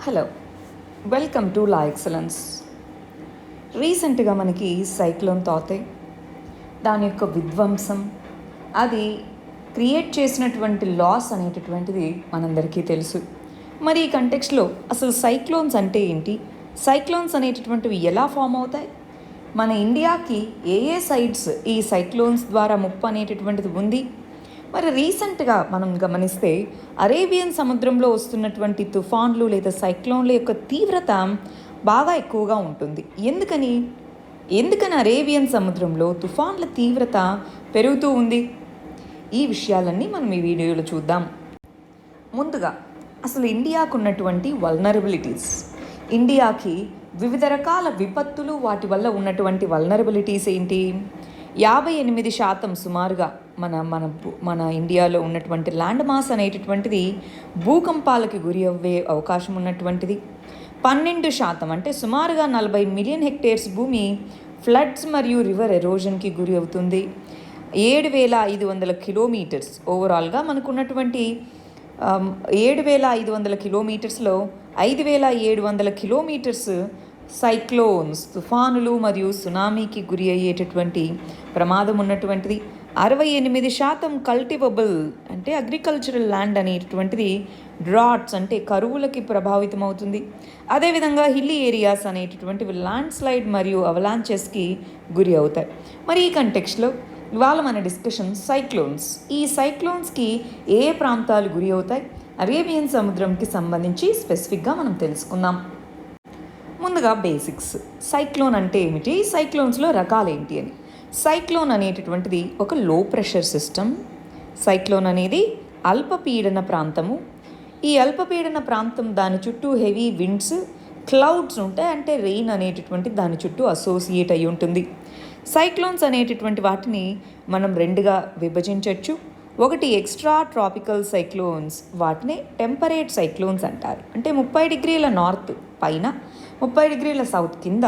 Hello, welcome to law excellence. రీసెంట్గా మనకి cyclone తాతే, దాని యొక్క విధ్వంసం, అది క్రియేట్ చేసినటువంటి లాస్ అనేటటువంటిది మనందరికీ తెలుసు. మరి ఈ కంటెక్స్లో అసలు సైక్లోన్స్ అంటే ఏంటి, సైక్లోన్స్ అనేటటువంటివి ఎలా ఫామ్ అవుతాయి, మన ఇండియాకి ఏ ఏ సైడ్స్ ఈ సైక్లోన్స్ ద్వారా ముప్పు అనేటటువంటిది ఉంది. మరి రీసెంట్గా మనం గమనిస్తే అరేబియన్ సముద్రంలో వస్తున్నటువంటి తుఫాన్లు లేదా సైక్లోన్ల యొక్క తీవ్రత బాగా ఎక్కువగా ఉంటుంది. ఎందుకని అరేబియన్ సముద్రంలో తుఫాన్ల తీవ్రత పెరుగుతూ ఉంది? ఈ విషయాలన్నీ మనం ఈ వీడియోలో చూద్దాం. ముందుగా అసలు ఇండియాకు ఉన్నటువంటి వల్నరబిలిటీస్, ఇండియాకి వివిధ రకాల విపత్తులు, వాటి వల్ల ఉన్నటువంటి వల్నరబిలిటీస్ ఏంటి? 58% సుమారుగా మన ఇండియాలో ఉన్నటువంటి ల్యాండ్ మాస్ అనేటటువంటిది భూకంపాలకి గురి అవ్వే అవకాశం ఉన్నటువంటిది. 12% అంటే సుమారుగా 40 మిలియన్ హెక్టేర్స్ భూమి ఫ్లడ్స్ మరియు రివర్ ఎరోజన్కి గురి అవుతుంది. 7,500 కిలోమీటర్స్ ఓవరాల్గా మనకున్నటువంటి 7,500 కిలోమీటర్స్లో 5,700 కిలోమీటర్స్ సైక్లోన్స్, తుఫానులు మరియు సునామీకి గురి అయ్యేటటువంటి ప్రమాదం ఉన్నటువంటిది. 68% కల్టివబుల్ అంటే అగ్రికల్చరల్ ల్యాండ్ అనేటటువంటిది డ్రాట్స్ అంటే కరువులకి ప్రభావితం అవుతుంది. అదేవిధంగా హిల్లీ ఏరియాస్ అనేటటువంటివి ల్యాండ్ స్లైడ్ మరియు అవలాంచెస్కి గురి అవుతాయి. మరి ఈ కంటెక్స్ట్లో ఇవాళ మన డిస్కషన్ సైక్లోన్స్. ఈ సైక్లోన్స్కి ఏ ప్రాంతాలు గురి అవుతాయి, అరేబియన్ సముద్రంకి సంబంధించి స్పెసిఫిక్గా మనం తెలుసుకుందాం. ముందుగా బేసిక్స్. సైక్లోన్ అంటే ఏమిటి, సైక్లోన్స్లో రకాలేంటి అని. సైక్లోన్ అనేటటువంటిది ఒక లో ప్రెషర్ సిస్టమ్. సైక్లోన్ అనేది అల్పపీడన ప్రాంతము. ఈ అల్పపీడన ప్రాంతం దాని చుట్టూ హెవీ విండ్స్, క్లౌడ్స్ ఉంటాయి, అంటే రెయిన్ అనేటటువంటి దాని చుట్టూ అసోసియేట్ అయి ఉంటుంది. సైక్లోన్స్ అనేటటువంటి వాటిని మనం రెండుగా విభజించవచ్చు. ఒకటి ఎక్స్ట్రా ట్రాపికల్ సైక్లోన్స్, వాటిని టెంపరేట్ సైక్లోన్స్ అంటారు. అంటే 30 డిగ్రీల నార్త్ పైన 30 డిగ్రీల సౌత్ కింద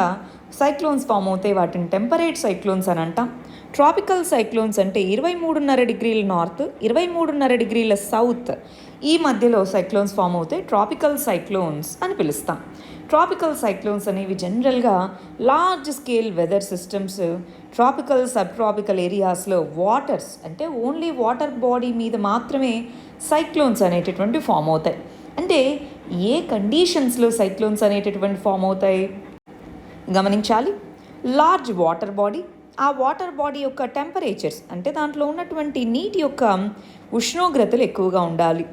సైక్లోన్స్ ఫామ్ అవుతాయి, వాటిని టెంపరేట్ సైక్లోన్స్ అని అంటాం. ట్రాపికల్ సైక్లోన్స్ అంటే 23.5 డిగ్రీల నార్త్ 23.5 డిగ్రీల సౌత్ ఈ మధ్యలో సైక్లోన్స్ ఫామ్ అవుతాయి, ట్రాపికల్ సైక్లోన్స్ అని పిలుస్తాం. ట్రాపికల్ సైక్లోన్స్ అనేవి జనరల్గా large scale weather systems, tropical sub tropical ఏరియాస్లో వాటర్స్ అంటే ఓన్లీ వాటర్ బాడీ మీద మాత్రమే సైక్లోన్స్ అనేటటువంటి ఫామ్ అవుతాయి. అంటే ఏ కండిషన్స్లో సైక్లోన్స్ అనేటటువంటి ఫామ్ అవుతాయి గమనించాలి. లార్జ్ వాటర్ బాడీ, ఆ వాటర్ బాడీ యొక్క టెంపరేచర్స్ అంటే దాంట్లో ఉన్నటువంటి నీటి యొక్క ఉష్ణోగ్రతలు ఎక్కువగా ఉండాలి.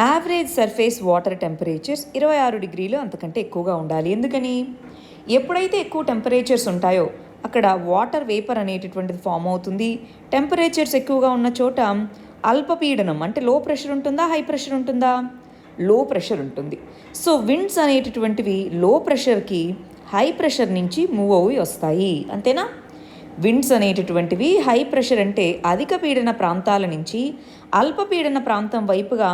యావరేజ్ సర్ఫేస్ వాటర్ టెంపరేచర్స్ 26 డిగ్రీలు అంతకంటే ఎక్కువగా ఉండాలి. ఎందుకని? ఎప్పుడైతే ఎక్కువ టెంపరేచర్స్ ఉంటాయో అక్కడ వాటర్ వేపర్ అనేటటువంటిది ఫామ్ అవుతుంది. టెంపరేచర్స్ ఎక్కువగా ఉన్న చోట అల్పపీడనం అంటే లో ప్రెషర్ ఉంటుందా, హై ప్రెషర్ ఉంటుందా? లో ప్రెషర్ ఉంటుంది. సో విండ్స్ అనేటటువంటివి లో ప్రెషర్కి హై ప్రెషర్ నుంచి మూవ్ అవి వస్తాయి, అంతేనా? విండ్స్ అనేటటువంటివి హై ప్రెషర్ అంటే అధిక పీడన ప్రాంతాల నుంచి అల్పపీడన ప్రాంతం వైపుగా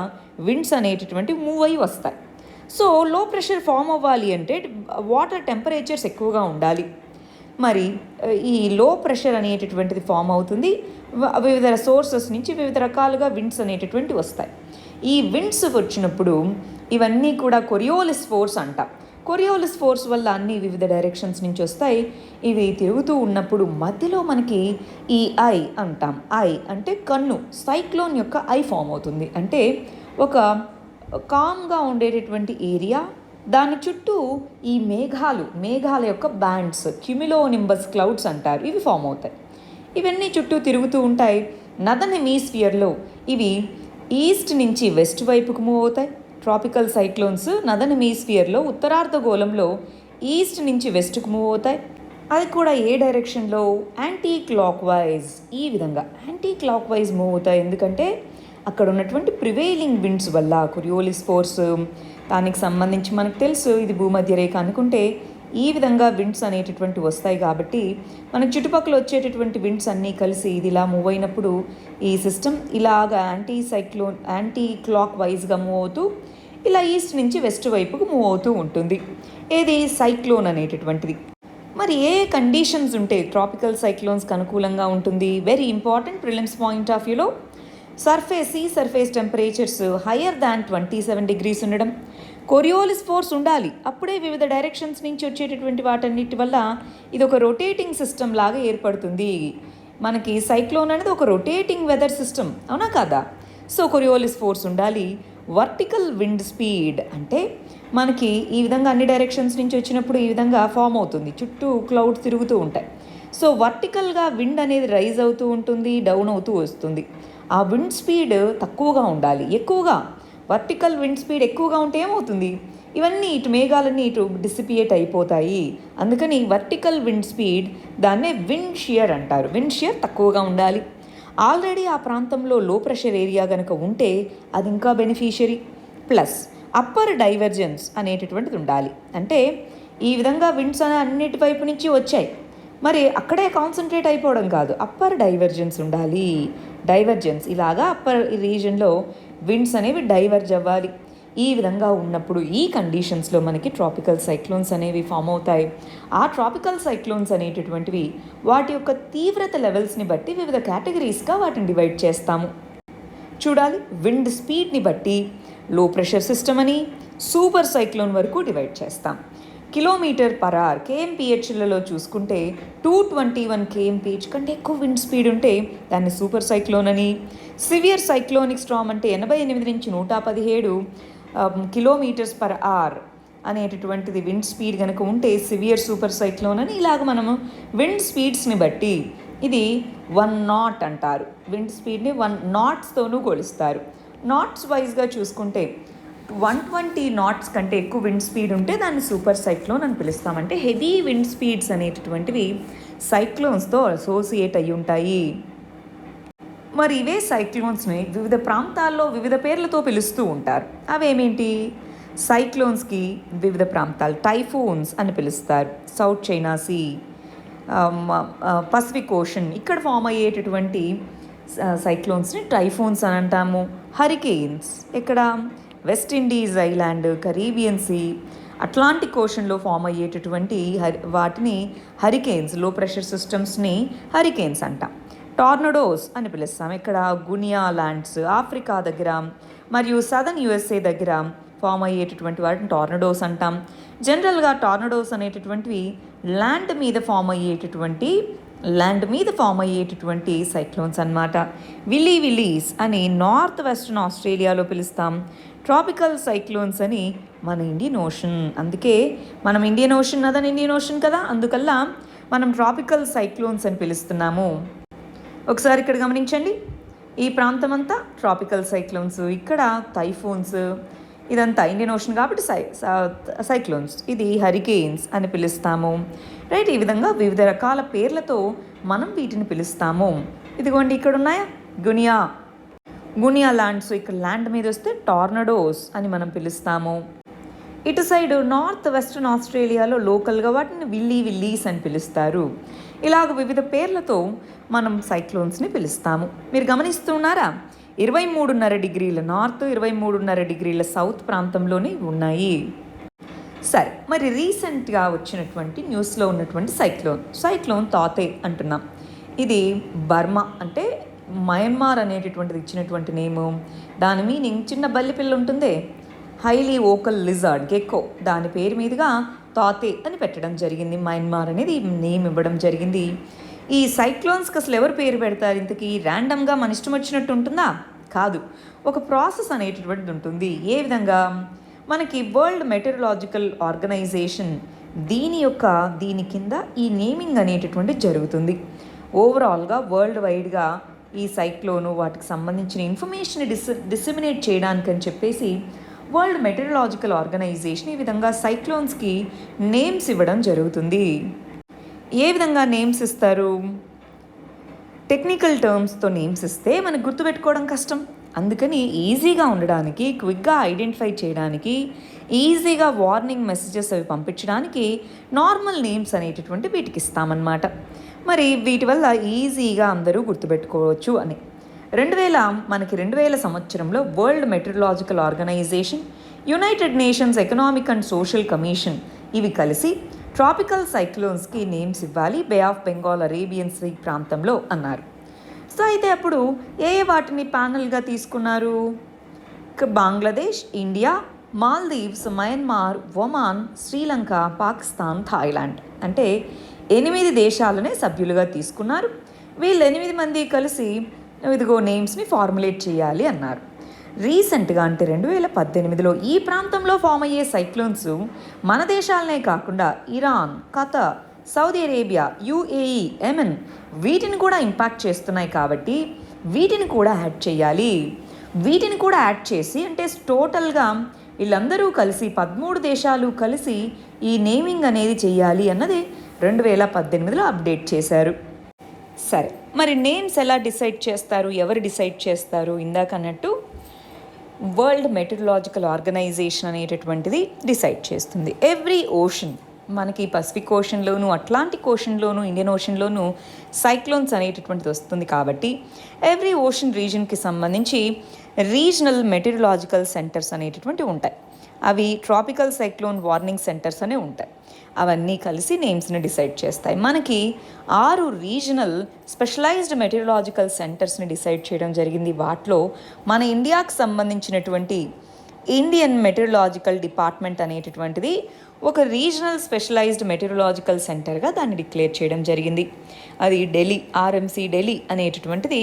విండ్స్ అనేటటువంటి మూవ్ అయ్యి వస్తాయి. సో లో ప్రెషర్ ఫామ్ అవ్వాలి అంటే వాటర్ టెంపరేచర్స్ ఎక్కువగా ఉండాలి. మరి ఈ లో ప్రెషర్ అనేటటువంటిది ఫామ్ అవుతుంది, వివిధ సోర్సెస్ నుంచి వివిధ రకాలుగా విండ్స్ అనేటటువంటి వస్తాయి. ఈ విండ్స్ వచ్చినప్పుడు ఇవన్నీ కూడా కొరియోలిస్ ఫోర్స్ అంటాం. కొరియోలిస్ ఫోర్స్ వల్ల అన్ని వివిధ డైరెక్షన్స్ నుంచి వస్తాయి. ఇవి తిరుగుతూ ఉన్నప్పుడు మధ్యలో మనకి ఈ ఐ అంటాం. ఐ అంటే కన్ను, సైక్లోన్ యొక్క ఐ ఫామ్ అవుతుంది. అంటే ఒక కామ్గా ఉండేటటువంటి ఏరియా, దాని చుట్టూ ఈ మేఘాల యొక్క బ్యాండ్స్, క్యుమిలోనింబస్ క్లౌడ్స్ అంటారు, ఇవి ఫామ్ అవుతాయి. ఇవన్నీ చుట్టూ తిరుగుతూ ఉంటాయి. నదర్న్ హెమిస్ఫియర్లో ఇవి ఈస్ట్ నుంచి వెస్ట్ వైపుకు మూవ్ అవుతాయి. ట్రాపికల్ సైక్లోన్స్ నదర్న్ హెమిస్ఫియర్లో ఉత్తరార్ధగోళంలో ఈస్ట్ నుంచి వెస్ట్కు మూవ్ అవుతాయి. అది కూడా ఏ డైరెక్షన్లో? Anti clock wise. ఈ విధంగా యాంటీ క్లాక్ వైజ్ మూవ్ అవుతాయి. ఎందుకంటే అక్కడ ఉన్నటువంటి ప్రివైలింగ్ విండ్స్ వల్ల కొరియోలిస్ ఫోర్స్, దానికి సంబంధించి మనకు తెలుసు ఇది భూమధ్య రేఖ అనుకుంటే ఈ విధంగా విండ్స్ అనేటటువంటి వస్తాయి. కాబట్టి మనకు చుట్టుపక్కల వచ్చేటటువంటి విండ్స్ అన్నీ కలిసి ఇది ఇలా మూవ్ అయినప్పుడు ఈ సిస్టమ్ ఇలాగా యాంటీ క్లాక్ వైజ్గా మూవ్ అవుతూ ఇలా ఈస్ట్ నుంచి వెస్ట్ వైపుకు మూవ్ అవుతూ ఉంటుంది. ఏది? సైక్లోన్ అనేటటువంటిది. మరి ఏ కండిషన్స్ ఉంటే ట్రాపికల్ సైక్లోన్స్కి అనుకూలంగా ఉంటుంది? Very important prelims point of వ్యూలో sea surface temperatures higher than 27 degrees ఉండడం, కొరియోలిస్ ఫోర్స్ ఉండాలి. అప్పుడే వివిధ డైరెక్షన్స్ నుంచి వచ్చేటటువంటి వాటన్నిటి వల్ల ఇది ఒక రొటేటింగ్ సిస్టమ్ లాగా ఏర్పడుతుంది. మనకి సైక్లోన్ అనేది ఒక రొటేటింగ్ వెదర్ సిస్టమ్, అవునా కదా? సో కొరియోలిస్ ఫోర్స్ ఉండాలి. వర్టికల్ విండ్ స్పీడ్ అంటే మనకి ఈ విధంగా అన్ని డైరెక్షన్స్ నుంచి వచ్చినప్పుడు ఈ విధంగా ఫామ్ అవుతుంది, చుట్టూ క్లౌడ్స్ తిరుగుతూ ఉంటాయి. సో వర్టికల్గా విండ్ అనేది రైజ్ అవుతూ ఉంటుంది, డౌన్ అవుతూ వస్తుంది. ఆ విండ్ స్పీడ్ తక్కువగా ఉండాలి. ఎక్కువగా వర్టికల్ విండ్ స్పీడ్ ఎక్కువగా ఉంటే ఏమవుతుంది, ఇవన్నీ ఇటు మేఘాలన్నీ ఇటు డిసిపియేట్ అయిపోతాయి. అందుకని వర్టికల్ విండ్ స్పీడ్ దాన్నే విండ్ షియర్ అంటారు. విండ్ షియర్ తక్కువగా ఉండాలి. ఆల్రెడీ ఆ ప్రాంతంలో లో ప్రెషర్ ఏరియా కనుక ఉంటే అది ఇంకా బెనిఫిషియరీ. ప్లస్ అప్పర్ డైవర్జెన్స్ అనేటటువంటిది ఉండాలి. అంటే ఈ విధంగా విండ్స్ అనే అన్నిటి వైపు నుంచి వచ్చాయి, మరి అక్కడే కాన్సన్ట్రేట్ అయిపోవడం కాదు, అప్పర్ డైవర్జెన్స్ ఉండాలి. డైవర్జెన్స్ ఇలాగా అప్పర్ రీజన్లో విండ్స్ అనేవి డైవర్జ్ అవ్వాలి. ఈ విధంగా ఉన్నప్పుడు ఈ కండిషన్స్లో మనకి ట్రాపికల్ సైక్లోన్స్ అనేవి ఫామ్ అవుతాయి. ఆ ట్రాపికల్ సైక్లోన్స్ అనేటటువంటివి వాటి యొక్క తీవ్రత లెవెల్స్ని బట్టి వివిధ కేటగిరీస్గా వాటిని డివైడ్ చేస్తాము. చూడాలి, విండ్ స్పీడ్ని బట్టి లో ప్రెషర్ సిస్టమ్ అని సూపర్ సైక్లోన్ వరకు డివైడ్ చేస్తాం. km/h KMPHలలో చూసుకుంటే 221 kmph కంటే ఎక్కువ విండ్ స్పీడ్ ఉంటే దాన్ని సూపర్ సైక్లోన్ అని, సివియర్ సైక్లోనిక్ స్టార్మ్ అంటే 88 నుంచి 117 km/h అనేటటువంటిది విండ్ స్పీడ్ కనుక ఉంటే సివియర్ సూపర్ సైక్లోన్ అని. ఇలాగ మనము విండ్ స్పీడ్స్ని బట్టి ఇది 1 knot అంటారు. విండ్ స్పీడ్ని 1 knotsతోనూ కొలుస్తారు. నాట్స్ వైజ్గా చూసుకుంటే 120 knots కంటే ఎక్కువ విండ్ స్పీడ్ ఉంటే దాన్ని సూపర్ సైక్లోన్ అని పిలుస్తామంటే హెవీ విండ్ స్పీడ్స్ అనేటటువంటివి సైక్లోన్స్తో అసోసియేట్ అయి ఉంటాయి. మరి ఇవే సైక్లోన్స్ని వివిధ ప్రాంతాల్లో వివిధ పేర్లతో పిలుస్తూ ఉంటారు. అవేమేంటి? సైక్లోన్స్కి వివిధ ప్రాంతాలు టైఫూన్స్ అని పిలుస్తారు. South China Sea, Pacific Ocean ఇక్కడ ఫామ్ అయ్యేటటువంటి సైక్లోన్స్ని టైఫూన్స్ అని అంటాము. హరికెయిన్స్ ఇక్కడ West Indies island, Caribbean Sea, Atlantic ఓషన్లో ఫామ్ అయ్యేటటువంటి వాటిని హరికెయిన్స్, లో ప్రెషర్ సిస్టమ్స్ని హరికెయిన్స్ అంటాం. టార్నడోస్ అని పిలుస్తాం. ఇక్కడ గునియా ల్యాండ్స్ ఆఫ్రికా దగ్గర మరియు సదర్న్ USA దగ్గర ఫామ్ అయ్యేటటువంటి వాటిని టార్నడోస్ అంటాం. జనరల్గా టార్నడోస్ అనేటటువంటివి ల్యాండ్ మీద ఫామ్ అయ్యేటటువంటి సైక్లోన్స్ అన్నమాట. విల్లీస్ అని నార్త్ వెస్టర్న్ ఆస్ట్రేలియాలో పిలుస్తాం. ట్రాపికల్ సైక్లోన్స్ అని మన ఇండియన్ ఓషన్, అందుకే మనం ఇండియన్ ఓషన్ కదా, అందుకల్లా మనం ట్రాపికల్ సైక్లోన్స్ అని పిలుస్తున్నాము. ఒకసారి ఇక్కడ గమనించండి, ఈ ప్రాంతం అంతా ట్రాపికల్ సైక్లోన్స్, ఇక్కడ టైఫూన్స్, ఇదంతా ఇండియన్ ఓషన్ కాబట్టి సైక్లోన్స్, ఇది హరికెయిన్స్ అని పిలుస్తాము. రైట్, ఈ విధంగా వివిధ రకాల పేర్లతో మనం వీటిని పిలుస్తాము. ఇదిగోండి ఇక్కడ ఉన్నాయా గునియా ల్యాండ్స్, ఇక్కడ ల్యాండ్ మీద వస్తే టార్నడోస్ అని మనం పిలుస్తాము. ఇటు సైడ్ నార్త్ వెస్టర్న్ ఆస్ట్రేలియాలో లోకల్గా వాటిని విల్లీస్ అని పిలుస్తారు. ఇలాగ వివిధ పేర్లతో మనం సైక్లోన్స్ని పిలుస్తాము. మీరు గమనిస్తున్నారా, 23.5 degrees నార్త్, 23.5 degrees సౌత్ ప్రాంతంలోనే ఉన్నాయి. సరే, మరి రీసెంట్గా వచ్చినటువంటి న్యూస్లో ఉన్నటువంటి సైక్లోన్ తాతే అంటున్నాం. ఇది బర్మా అంటే మయన్మార్ అనేటటువంటిది ఇచ్చినటువంటి నేము. దాని మీనింగ్ చిన్న బల్లిపిల్ల ఉంటుందే, హైలీ ఓకల్ లిజార్డ్ గెక్కో, దాని పేరు మీదుగా తాతే అని పెట్టడం జరిగింది. మయన్మార్ అనేది నేమ్ ఇవ్వడం జరిగింది. ఈ సైక్లోన్స్కి అసలు ఎవరు పేరు పెడతారు? ఇంతకీ ర్యాండమ్గా మన ఇష్టం వచ్చినట్టు ఉంటుందా? కాదు, ఒక ప్రాసెస్ అనేటటువంటిది ఉంటుంది. ఏ విధంగా? మనకి వరల్డ్ మెటీరియలాజికల్ ఆర్గనైజేషన్ దీని కింద ఈ నేమింగ్ అనేటటువంటి జరుగుతుంది. ఓవరాల్గా వరల్డ్ వైడ్గా ఈ సైక్లోను వాటికి సంబంధించిన ఇన్ఫర్మేషన్ డిసెమినేట్ చేయడానికని చెప్పేసి వరల్డ్ మెటీరియలాజికల్ ఆర్గనైజేషన్ ఈ విధంగా సైక్లోన్స్కి నేమ్స్ ఇవ్వడం జరుగుతుంది. ఏ విధంగా నేమ్స్ ఇస్తారు? టెక్నికల్ టర్మ్స్తో నేమ్స్ ఇస్తే మనకు గుర్తుపెట్టుకోవడం కష్టం. అందుకని ఈజీగా ఉండడానికి, క్విక్గా ఐడెంటిఫై చేయడానికి, ఈజీగా వార్నింగ్ మెసేజెస్ అవి పంపించడానికి నార్మల్ నేమ్స్ అనేటటువంటి వీటికి ఇస్తామన్నమాట. మరి వీటి వల్ల ఈజీగా అందరూ గుర్తుపెట్టుకోవచ్చు అని 2000 సంవత్సరంలో world meteorological organisation, United Nations economic and social commission ఇవి కలిసి ట్రాపికల్ సైక్లోన్స్కి నేమ్స్ ఇవ్వాలి Bay of Bengal, Arabian Sea ప్రాంతంలో అన్నారు. సో అయితే అప్పుడు ఏ వాటిని ప్యానల్గా తీసుకున్నారు? Bangladesh, India, Maldives, Myanmar, Oman, Sri Lanka, Pakistan, Thailand. అంటే 8 దేశాలనే సభ్యులుగా తీసుకున్నారు. వీళ్ళు 8 మంది కలిసి ఇదిగో నేమ్స్ని ఫార్ములేట్ చేయాలి అన్నారు. రీసెంట్గా అంటే 2018లో ఈ ప్రాంతంలో ఫామ్ అయ్యే సైక్లోన్స్ మన దేశాలనే కాకుండా Iran, Qatar, Saudi Arabia, UAE, Yemen వీటిని కూడా ఇంపాక్ట్ చేస్తున్నాయి. కాబట్టి వీటిని కూడా యాడ్ చేయాలి. వీటిని కూడా యాడ్ చేసి అంటే టోటల్గా వీళ్ళందరూ కలిసి 13 దేశాలు కలిసి ఈ నేమింగ్ అనేది చేయాలి అన్నది 2018లో అప్డేట్ చేశారు. సరే, మరి నేమ్స్ ఎలా డిసైడ్ చేస్తారు? ఎవరు డిసైడ్ చేస్తారు? ఇందాక అన్నట్టు వరల్డ్ మెటీరియలాజికల్ ఆర్గనైజేషన్ అనేటటువంటిది డిసైడ్ చేస్తుంది. ఎవ్రీ ఓషన్, మనకి పసిఫిక్ ఓషన్లోను, అట్లాంటిక్ ఓషన్లోను, ఇండియన్ ఓషన్లోను సైక్లోన్స్ అనేటటువంటిది వస్తుంది. కాబట్టి ఎవ్రీ ఓషన్ రీజన్కి సంబంధించి రీజనల్ మెటీరియలాజికల్ సెంటర్స్ అనేటటువంటివి ఉంటాయి. అవి ట్రాపికల్ సైక్లోన్ వార్నింగ్ సెంటర్స్ అనే ఉంటాయి. అవన్నీ కలిసి నేమ్స్ని డిసైడ్ చేస్తాయి. మనకి 6 రీజనల్ స్పెషలైజ్డ్ మెటీరియలాజికల్ సెంటర్స్ని డిసైడ్ చేయడం జరిగింది. వాటిలో మన ఇండియాకు సంబంధించినటువంటి ఇండియన్ మెటీరియలాజికల్ డిపార్ట్మెంట్ అనేటటువంటిది ఒక రీజనల్ స్పెషలైజ్డ్ మెటీరియలాజికల్ సెంటర్గా దాన్ని డిక్లేర్ చేయడం జరిగింది. అది ఢిల్లీ, ఆర్ఎంసీ ఢిల్లీ అనేటటువంటిది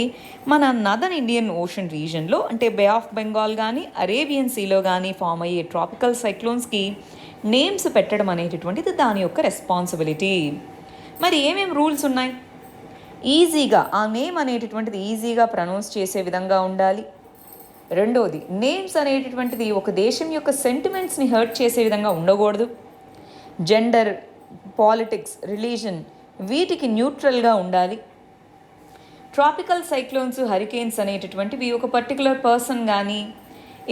మన నదర్న్ ఇండియన్ ఓషన్ రీజన్లో అంటే బే ఆఫ్ బెంగాల్ కానీ అరేబియన్ సీలో కానీ ఫామ్ అయ్యే ట్రాపికల్ సైక్లోన్స్కి నేమ్స్ పెట్టడం అనేటటువంటిది దాని యొక్క రెస్పాన్సిబిలిటీ. మరి ఏమేమి రూల్స్ ఉన్నాయి? ఈజీగా ఆ నేమ్ అనేటటువంటిది ఈజీగా ప్రొనౌన్స్ చేసే విధంగా ఉండాలి. రెండోది, నేమ్స్ అనేటటువంటిది ఒక దేశం యొక్క సెంటిమెంట్స్ని హర్ట్ చేసే విధంగా ఉండకూడదు. జెండర్, పాలిటిక్స్, రిలీజన్ వీటికి న్యూట్రల్గా ఉండాలి. ట్రాపికల్ సైక్లోన్స్, హరికేన్స్ అనేటటువంటివి ఒక పర్టికులర్ పర్సన్ కానీ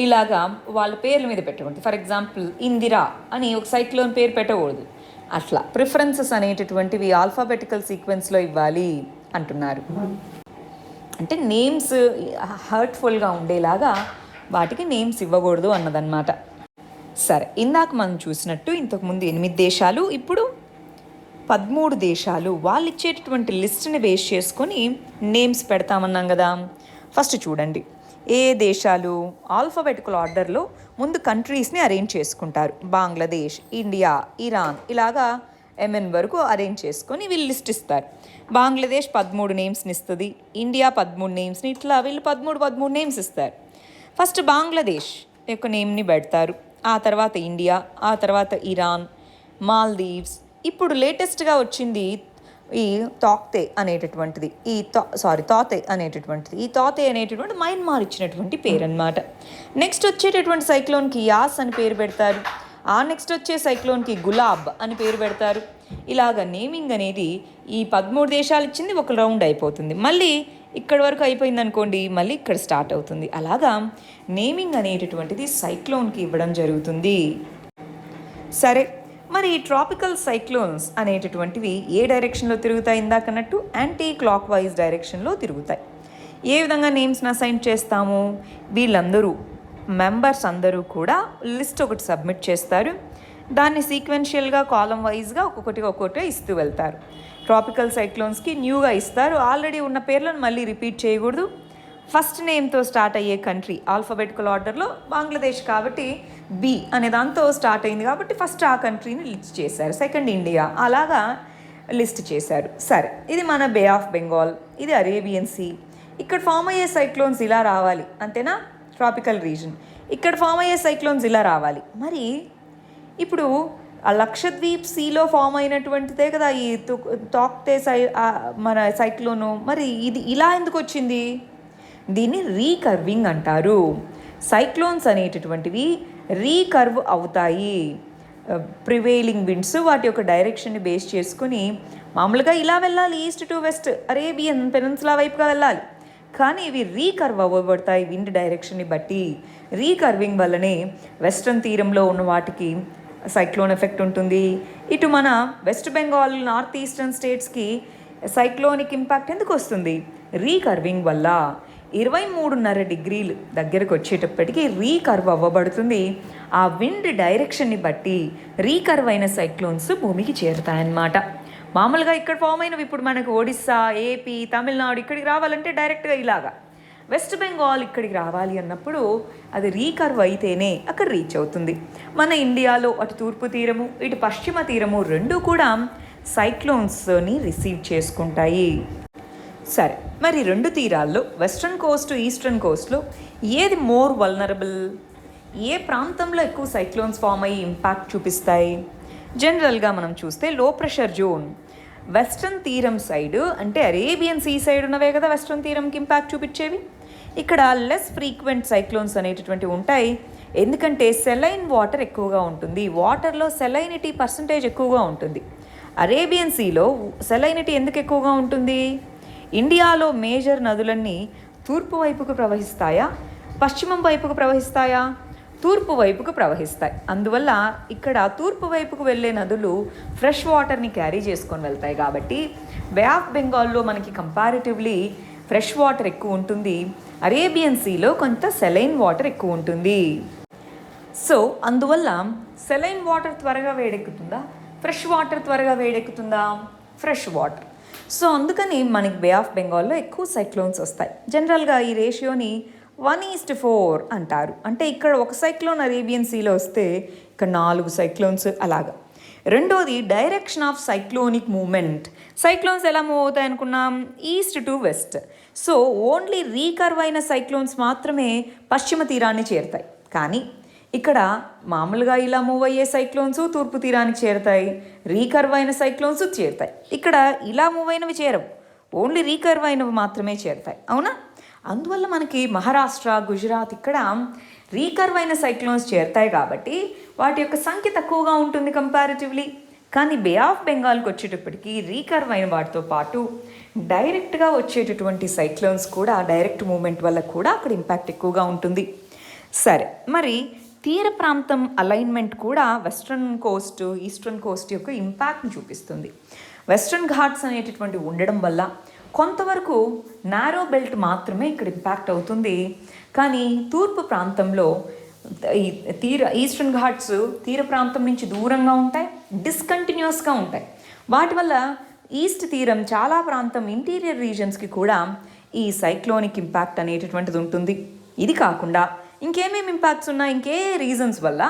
ఇలాగా వాళ్ళ పేర్ల మీద పెట్టకూడదు. ఫర్ ఎగ్జాంపుల్ ఇందిరా అని ఒక సైక్లోన్ పేరు పెట్టకూడదు. అట్లా ప్రిఫరెన్సెస్ అనేటటువంటివి ఆల్ఫాబెటికల్ సీక్వెన్స్లో ఇవ్వాలి అంటున్నారు. అంటే నేమ్స్ హర్ట్ఫుల్గా ఉండేలాగా వాటికి నేమ్స్ ఇవ్వకూడదు అన్నదన్నమాట. సరే, ఇందాక మనం చూసినట్టు ఇంతకుముందు 8 దేశాలు, ఇప్పుడు 13 దేశాలు వాళ్ళు ఇచ్చేటటువంటి లిస్ట్ని బేస్ చేసుకొని నేమ్స్ పెడతామన్నాం కదా. ఫస్ట్ చూడండి, ఏ దేశాలు ఆల్ఫాబెటికల్ ఆర్డర్లో ముందు కంట్రీస్ని అరేంజ్ చేసుకుంటారు. బంగ్లాదేశ్, ఇండియా, ఇరాన్ ఇలాగా ఎంఎన్ వరకు అరేంజ్ చేసుకొని వీళ్ళు లిస్ట్ ఇస్తారు. బంగ్లాదేశ్ 13 నేమ్స్ని ఇస్తుంది, ఇండియా 13 నేమ్స్ని, ఇట్లా వీళ్ళు 13 నేమ్స్ ఇస్తారు. ఫస్ట్ బంగ్లాదేశ్ యొక్క నేమ్ని పెడతారు, ఆ తర్వాత ఇండియా, ఆ తర్వాత ఇరాన్, మాల్దీవ్స్. ఇప్పుడు లేటెస్ట్గా వచ్చింది ఈ తాక్తే అనేటటువంటిది, తాతే అనేటటువంటిది. ఈ తాతే అనేటటువంటి మయన్మార్ ఇచ్చినటువంటి పేరు అన్నమాట. నెక్స్ట్ వచ్చేటటువంటి సైక్లోన్కి యాస్ అని పేరు పెడతారు. ఆ నెక్స్ట్ వచ్చే సైక్లోన్కి గులాబ్ అని పేరు పెడతారు. ఇలాగ నేమింగ్ అనేది ఈ 13 దేశాలు ఇచ్చింది ఒక రౌండ్ అయిపోతుంది. మళ్ళీ ఇక్కడ వరకు అయిపోయింది అనుకోండి, మళ్ళీ ఇక్కడ స్టార్ట్ అవుతుంది. అలాగా నేమింగ్ అనేటటువంటిది సైక్లోన్కి ఇవ్వడం జరుగుతుంది. సరే, మరి ఈ ట్రాపికల్ సైక్లోన్స్ అనేటటువంటివి ఏ డైరెక్షన్లో తిరుగుతాయి? ఇందాకన్నట్టు యాంటీ క్లాక్ వైజ్ డైరెక్షన్లో తిరుగుతాయి. ఏ విధంగా నేమ్స్ని అసైన్ చేస్తాము? వీళ్ళందరూ మెంబర్స్ అందరూ కూడా లిస్ట్ ఒకటి సబ్మిట్ చేస్తారు. దాన్ని సీక్వెన్షియల్గా కాలం వైజ్గా ఒక్కొక్కటి ఇస్తూ వెళ్తారు. ట్రాపికల్ సైక్లోన్స్కి న్యూగా ఇస్తారు. ఆల్రెడీ ఉన్న పేర్లను మళ్ళీ రిపీట్ చేయకూడదు. ఫస్ట్ నేమ్తో స్టార్ట్ అయ్యే కంట్రీ ఆల్ఫాబెటికల్ ఆర్డర్లో బంగ్లాదేశ్ కాబట్టి బి అనే దాంతో స్టార్ట్ అయింది కాబట్టి ఫస్ట్ ఆ కంట్రీని లిస్ట్ చేశారు. సెకండ్ ఇండియా, అలాగా లిస్ట్ చేశారు. సరే, ఇది మన బే ఆఫ్ బెంగాల్, ఇది అరేబియన్ సీ. ఇక్కడ ఫామ్ అయ్యే సైక్లోన్స్ ఇలా రావాలి, అంతేనా? Tropical reason. ఇక్కడ ఫామ్ అయ్యే సైక్లోన్స్ ఇలా రావాలి. మరి ఇప్పుడు ఆ లక్షద్వీప్ సీలో ఫామ్ అయినటువంటిదే కదా ఈ తాక్తే మన సైక్లోను. మరి ఇది ఇలా ఎందుకు వచ్చింది? దీన్ని రీకర్వింగ్ అంటారు. సైక్లోన్స్ అనేటటువంటివి రీకర్వ్ అవుతాయి. ప్రివైలింగ్ విండ్స్ వాటి యొక్క డైరెక్షన్ని బేస్ చేసుకుని మామూలుగా ఇలా వెళ్ళాలి, east to west Arabian peninsula వైపుగా వెళ్ళాలి. కానీ ఇవి రీకర్వ్ అవ్వబడతాయి విండ్ డైరెక్షన్ని బట్టి. రీకర్వింగ్ వల్లనే వెస్ట్రన్ తీరంలో ఉన్న వాటికి సైక్లోన్ ఎఫెక్ట్ ఉంటుంది. ఇటు మన వెస్ట్ బెంగాల్, నార్త్ ఈస్టర్న్ స్టేట్స్కి సైక్లోనిక్ ఇంపాక్ట్ ఎందుకు వస్తుంది? రీకర్వింగ్ వల్ల. 23.5 డిగ్రీలు దగ్గరకు వచ్చేటప్పటికి రీకర్వ్ అవ్వబడుతుంది. ఆ విండ్ డైరెక్షన్ని బట్టి రీకర్వ్ అయిన సైక్లోన్స్ భూమికి చేరుతాయన్నమాట. మామూలుగా ఇక్కడ ఫామ్ అయినవి ఇప్పుడు మనకు ఒడిస్సా, ఏపీ, తమిళనాడు ఇక్కడికి రావాలంటే డైరెక్ట్గా ఇలాగా. వెస్ట్ బెంగాల్ ఇక్కడికి రావాలి అన్నప్పుడు అది రీకర్వ్ అయితేనే అక్కడ రీచ్ అవుతుంది. మన ఇండియాలో అటు తూర్పు తీరము ఇటు పశ్చిమ తీరము రెండూ కూడా సైక్లోన్స్ని రిసీవ్ చేసుకుంటాయి. సరే, మరి రెండు తీరాల్లో వెస్ట్రన్ కోస్ట్, ఈస్టర్న్ కోస్ట్లో ఏది మోర్ వల్నరబుల్? ఏ ప్రాంతంలో ఎక్కువ సైక్లోన్స్ ఫామ్ అయ్యి ఇంపాక్ట్ చూపిస్తాయి? జనరల్గా మనం చూస్తే లో ప్రెషర్ జోన్ వెస్ట్రన్ తీరం సైడ్, అంటే అరేబియన్ సీ సైడ్ ఉన్నవే కదా వెస్ట్రన్ తీరంకి ఇంపాక్ట్ చూపించేవి. ఇక్కడ లెస్ ఫ్రీక్వెంట్ సైక్లోన్స్ అనేటటువంటివి ఉంటాయి, ఎందుకంటే సెలైన్ వాటర్ ఎక్కువగా ఉంటుంది. వాటర్లో సెలైనిటీ పర్సంటేజ్ ఎక్కువగా ఉంటుంది. అరేబియన్ సీలో సెలైనిటీ ఎందుకు ఎక్కువగా ఉంటుంది? ఇండియాలో మేజర్ నదులన్నీ తూర్పు వైపుకు ప్రవహిస్తాయా, పశ్చిమం వైపుకు ప్రవహిస్తాయా? తూర్పు వైపుకు ప్రవహిస్తాయి. అందువల్ల ఇక్కడ తూర్పు వైపుకు వెళ్ళే నదులు ఫ్రెష్ వాటర్ని క్యారీ చేసుకొని వెళ్తాయి. కాబట్టి బే ఆఫ్ బెంగాల్లో మనకి కంపారిటివ్లీ ఫ్రెష్ వాటర్ ఎక్కువ ఉంటుంది. అరేబియన్ సీలో కొంత సెలైన్ వాటర్ ఎక్కువ ఉంటుంది. సో అందువల్ల సెలైన్ వాటర్ త్వరగా వేడెక్కుతుందా, ఫ్రెష్ వాటర్ త్వరగా వేడెక్కుతుందా? Fresh water. సో అందుకని మనకి బే ఆఫ్ బెంగాల్లో ఎక్కువ సైక్లోన్స్ వస్తాయి. జనరల్గా ఈ రేషియోని 1:4 అంటారు. అంటే ఇక్కడ ఒక సైక్లోన్ అరేబియన్ సీలో వస్తే ఇక్కడ 4 సైక్లోన్స్ అలాగా. రెండోది direction of cyclonic movement. Cyclones ఎలా మూవ్ అవుతాయి అనుకున్నాం? East to west. So only recurve అయిన సైక్లోన్స్ మాత్రమే పశ్చిమ తీరాన్ని చేరుతాయి. కానీ ఇక్కడ మామూలుగా ఇలా మూవ్ అయ్యే సైక్లోన్స్ తూర్పు తీరానికి చేరుతాయి, రీకర్వ్ అయిన సైక్లోన్స్ చేరుతాయి. ఇక్కడ ఇలా మూవ్ అయినవి చేరవు, ఓన్లీ రీకర్వ్ అయినవి మాత్రమే చేరుతాయి. అవునా? అందువల్ల మనకి మహారాష్ట్ర, గుజరాత్ ఇక్కడ రీకర్వ్ అయిన సైక్లోన్స్ చేరుతాయి కాబట్టి వాటి యొక్క సంఖ్య తక్కువగా ఉంటుంది కంపారిటివ్లీ. కానీ బే ఆఫ్ బెంగాల్కి వచ్చేటప్పటికి రీకర్వ్ అయిన వాటితో పాటు డైరెక్ట్గా వచ్చేటటువంటి సైక్లోన్స్ కూడా డైరెక్ట్ మూమెంట్ వల్ల కూడా అక్కడ ఇంపాక్ట్ ఎక్కువగా ఉంటుంది. సరే, మరి తీర ప్రాంతం అలైన్మెంట్ కూడా వెస్ట్రన్ కోస్ట్, ఈస్టర్న్ కోస్ట్ యొక్క ఇంపాక్ట్ని చూపిస్తుంది. వెస్ట్రన్ ఘాట్స్ అనేటటువంటి ఉండడం వల్ల కొంతవరకు నారో బెల్ట్ మాత్రమే ఇక్కడ ఇంపాక్ట్ అవుతుంది. కానీ తూర్పు ప్రాంతంలో ఈ ఈస్టర్న్ ఘాట్స్ తీర ప్రాంతం నుంచి దూరంగా ఉంటాయి, డిస్కంటిన్యూస్గా ఉంటాయి. వాటి వల్ల ఈస్ట్ తీరం చాలా ప్రాంతం ఇంటీరియర్ రీజన్స్కి కూడా ఈ సైక్లోనిక్ ఇంపాక్ట్ అనేటటువంటిది ఉంటుంది. ఇది కాకుండా ఇంకేమేమి ఇంపాక్ట్స్ ఉన్నాయి, ఇంకే రీజన్స్ వల్ల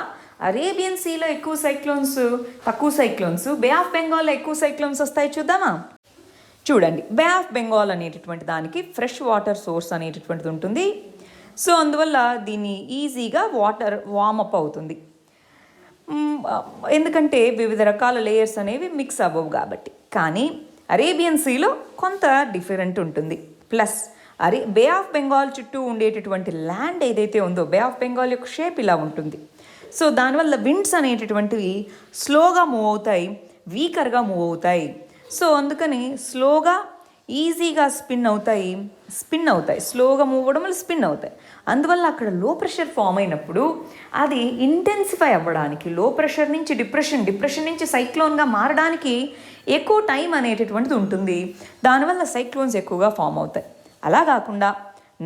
అరేబియన్ సీలో ఎక్కువ సైక్లోన్స్, తక్కువ సైక్లోన్స్, బే ఆఫ్ బెంగాల్లో ఎక్కువ సైక్లోన్స్ వస్తాయి చూద్దామా? చూడండి, బే ఆఫ్ బెంగాల్ అనేటటువంటి దానికి ఫ్రెష్ వాటర్ సోర్స్ అనేటటువంటిది ఉంటుంది. సో అందువల్ల దీన్ని ఈజీగా వాటర్ వార్మప్ అవుతుంది, ఎందుకంటే వివిధ రకాల లేయర్స్ అనేవి మిక్స్ అవ్వవు కాబట్టి. కానీ అరేబియన్ సీలో కొంత డిఫరెంట్ ఉంటుంది. ప్లస్ బే ఆఫ్ బెంగాల్ చుట్టూ ఉండేటటువంటి ల్యాండ్ ఏదైతే ఉందో, బే ఆఫ్ బెంగాల్ యొక్క షేప్ ఇలా ఉంటుంది. సో దానివల్ల విండ్స్ అనేటటువంటివి స్లోగా మూవ్ అవుతాయి, వీకర్గా మూవ్ అవుతాయి. సో అందుకని స్లోగా ఈజీగా స్పిన్ అవుతాయి, స్లోగా మూవ్ అవ్వడం వల్ల స్పిన్ అవుతాయి. అందువల్ల అక్కడ లో ప్రెషర్ ఫామ్ అయినప్పుడు అది ఇంటెన్సిఫై అవ్వడానికి, లో ప్రెషర్ నుంచి డిప్రెషన్ నుంచి సైక్లోన్గా మారడానికి ఎక్కువ టైం అనేటటువంటిది ఉంటుంది. దానివల్ల సైక్లోన్స్ ఎక్కువగా ఫామ్ అవుతాయి. అలా కాకుండా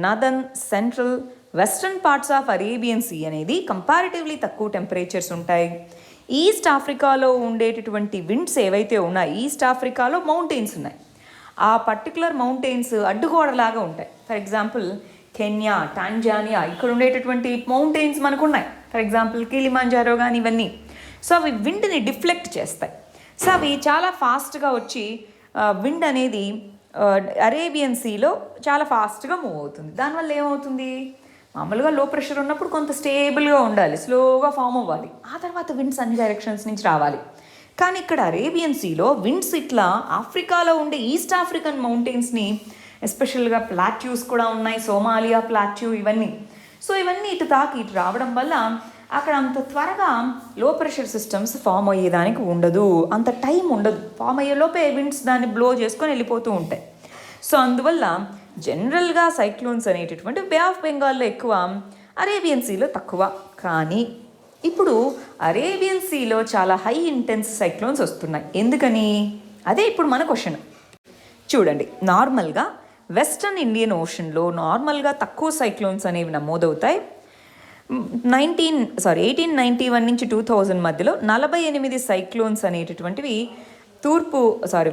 northern, central, western parts of Arabian Sea అనేది కంపారిటివ్లీ తక్కువ టెంపరేచర్స్ ఉంటాయి. ఈస్ట్ ఆఫ్రికాలో ఉండేటటువంటి విండ్స్ ఏవైతే ఉన్నాయో, ఈస్ట్ ఆఫ్రికాలో మౌంటైన్స్ ఉన్నాయి. ఆ పర్టికులర్ మౌంటైన్స్ అడ్డుగోడలాగా ఉంటాయి. ఫర్ ఎగ్జాంపుల్ కెన్యా, టాంజానియా, ఇక్కడ ఉండేటటువంటి మౌంటైన్స్ మనకు ఉన్నాయి. ఫర్ ఎగ్జాంపుల్ కిలిమంజారో కానీ ఇవన్నీ. సో అవి విండ్ని డిఫ్లెక్ట్ చేస్తాయి. సో అవి చాలా ఫాస్ట్గా వచ్చి విండ్ అనేది అరేబియన్ సీలో చాలా ఫాస్ట్గా మూవ్ అవుతుంది. దానివల్ల ఏమవుతుంది? మామూలుగా లో ప్రెషర్ ఉన్నప్పుడు కొంత స్టేబుల్గా ఉండాలి, స్లోగా ఫామ్ అవ్వాలి, ఆ తర్వాత విండ్స్ అన్ని డైరెక్షన్స్ నుంచి రావాలి. కానీ ఇక్కడ అరేబియన్ సీలో విండ్స్ ఇట్లా ఆఫ్రికాలో ఉండే ఈస్ట్ ఆఫ్రికన్ మౌంటైన్స్ని, ఎస్పెషల్గా ప్లాట్యూస్ కూడా ఉన్నాయి, సోమాలియా ప్లాట్యూ ఇవన్నీ. సో ఇవన్నీ ఇటు రావడం వల్ల అక్కడ అంత త్వరగా లో ప్రెషర్ సిస్టమ్స్ ఫామ్ అయ్యేదానికి ఉండదు, అంత టైం ఉండదు. ఫామ్ అయ్యేలోపే విండ్స్ దాన్ని బ్లో చేసుకొని వెళ్ళిపోతూ ఉంటాయి. సో అందువల్ల జనరల్గా సైక్లోన్స్ అనేటటువంటి బే ఆఫ్ బెంగాల్లో ఎక్కువ, అరేబియన్ సీలో తక్కువ. కానీ ఇప్పుడు అరేబియన్ సీలో చాలా హై ఇంటెన్స్ సైక్లోన్స్ వస్తున్నాయి. ఎందుకని? అదే ఇప్పుడు మన క్వశ్చన్. చూడండి, నార్మల్గా వెస్టర్న్ ఇండియన్ ఓషన్లో నార్మల్గా తక్కువ సైక్లోన్స్ అనేవి నమోదవుతాయి. 1891 నుంచి 2000 మధ్యలో 48 సైక్లోన్స్ అనేటటువంటివి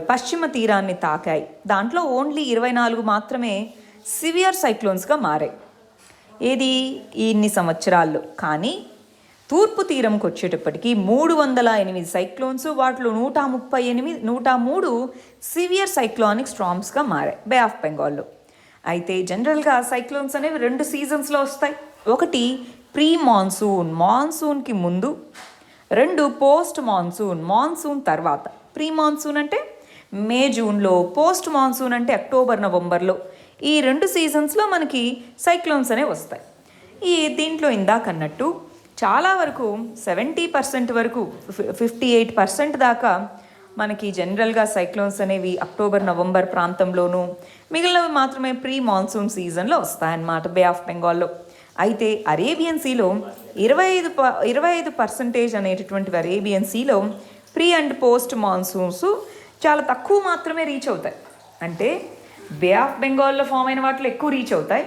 పశ్చిమ తీరాన్ని తాకాయి. దాంట్లో ఓన్లీ 24 మాత్రమే సివియర్ సైక్లోన్స్గా మారాయి. ఏది ఇన్ని సంవత్సరాల్లో. కానీ తూర్పు తీరంకి వచ్చేటప్పటికి 308 సైక్లోన్స్, వాటిలో 103 సివియర్ సైక్లానిక్ స్ట్రామ్స్గా మారాయి బే ఆఫ్ బెంగాల్లో. అయితే జనరల్గా సైక్లోన్స్ అనేవి 2 సీజన్స్లో వస్తాయి. ఒకటి ప్రీ మాన్సూన్, మాన్సూన్కి ముందు. 2 పోస్ట్ మాన్సూన్, మాన్సూన్ తర్వాత. ప్రీ మాన్సూన్ అంటే మే జూన్లో, పోస్ట్ మాన్సూన్ అంటే అక్టోబర్ నవంబర్లో. ఈ 2 సీజన్స్లో మనకి సైక్లోన్స్ అనేవి వస్తాయి. దీంట్లో ఇందాకన్నట్టు చాలా వరకు 70% వరకు 58% దాకా మనకి జనరల్గా సైక్లోన్స్ అనేవి అక్టోబర్ నవంబర్ ప్రాంతంలోనూ, మిగిలినవి మాత్రమే ప్రీ మాన్సూన్ సీజన్లో వస్తాయన్నమాట బే ఆఫ్ బెంగాల్లో. అయితే అరేబియన్ సీలో 25% అనేటటువంటివి అరేబియన్ సీలో ప్రీ అండ్ పోస్ట్ మాన్సూన్స్ చాలా తక్కువ మాత్రమే రీచ్ అవుతాయి. అంటే బే ఆఫ్ బెంగాల్లో ఫామ్ అయిన వాటిలో ఎక్కువ రీచ్ అవుతాయి.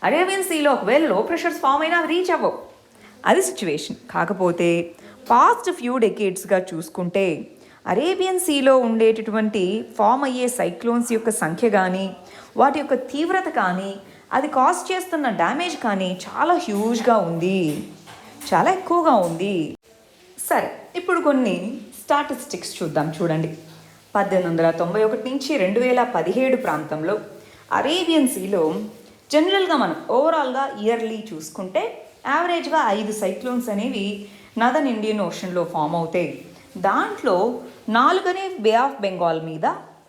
అరేబియన్ సీలో ఒకవేళ లో ప్రెషర్స్ ఫామ్ అయినా అవి రీచ్ అవ్వవు. అది సిచ్యువేషన్. కాకపోతే పాస్ట్ ఫ్యూ డెకేడ్స్గా చూసుకుంటే అరేబియన్ సీలో ఉండేటటువంటి ఫామ్ అయ్యే సైక్లోన్స్ యొక్క సంఖ్య కానీ, వాటి యొక్క తీవ్రత కానీ, అది కాజ్ చేస్తున్న డ్యామేజ్ కానీ చాలా హ్యూజ్గా ఉంది, చాలా ఎక్కువగా ఉంది. సరే, ఇప్పుడు కొన్ని స్టాటిస్టిక్స్ చూద్దాం. చూడండి, 1891 నుంచి 2017 ప్రాంతంలో అరేబియన్ సీలో జనరల్గా మనం ఓవరాల్గా ఇయర్లీ చూసుకుంటే యావరేజ్గా 5 సైక్లోన్స్ అనేవి నార్దర్న్ ఇండియన్ ఓషన్లో ఫామ్ అవుతాయి. దాంట్లో 4 అనేవి బే ఆఫ్ బెంగాల్ మీద,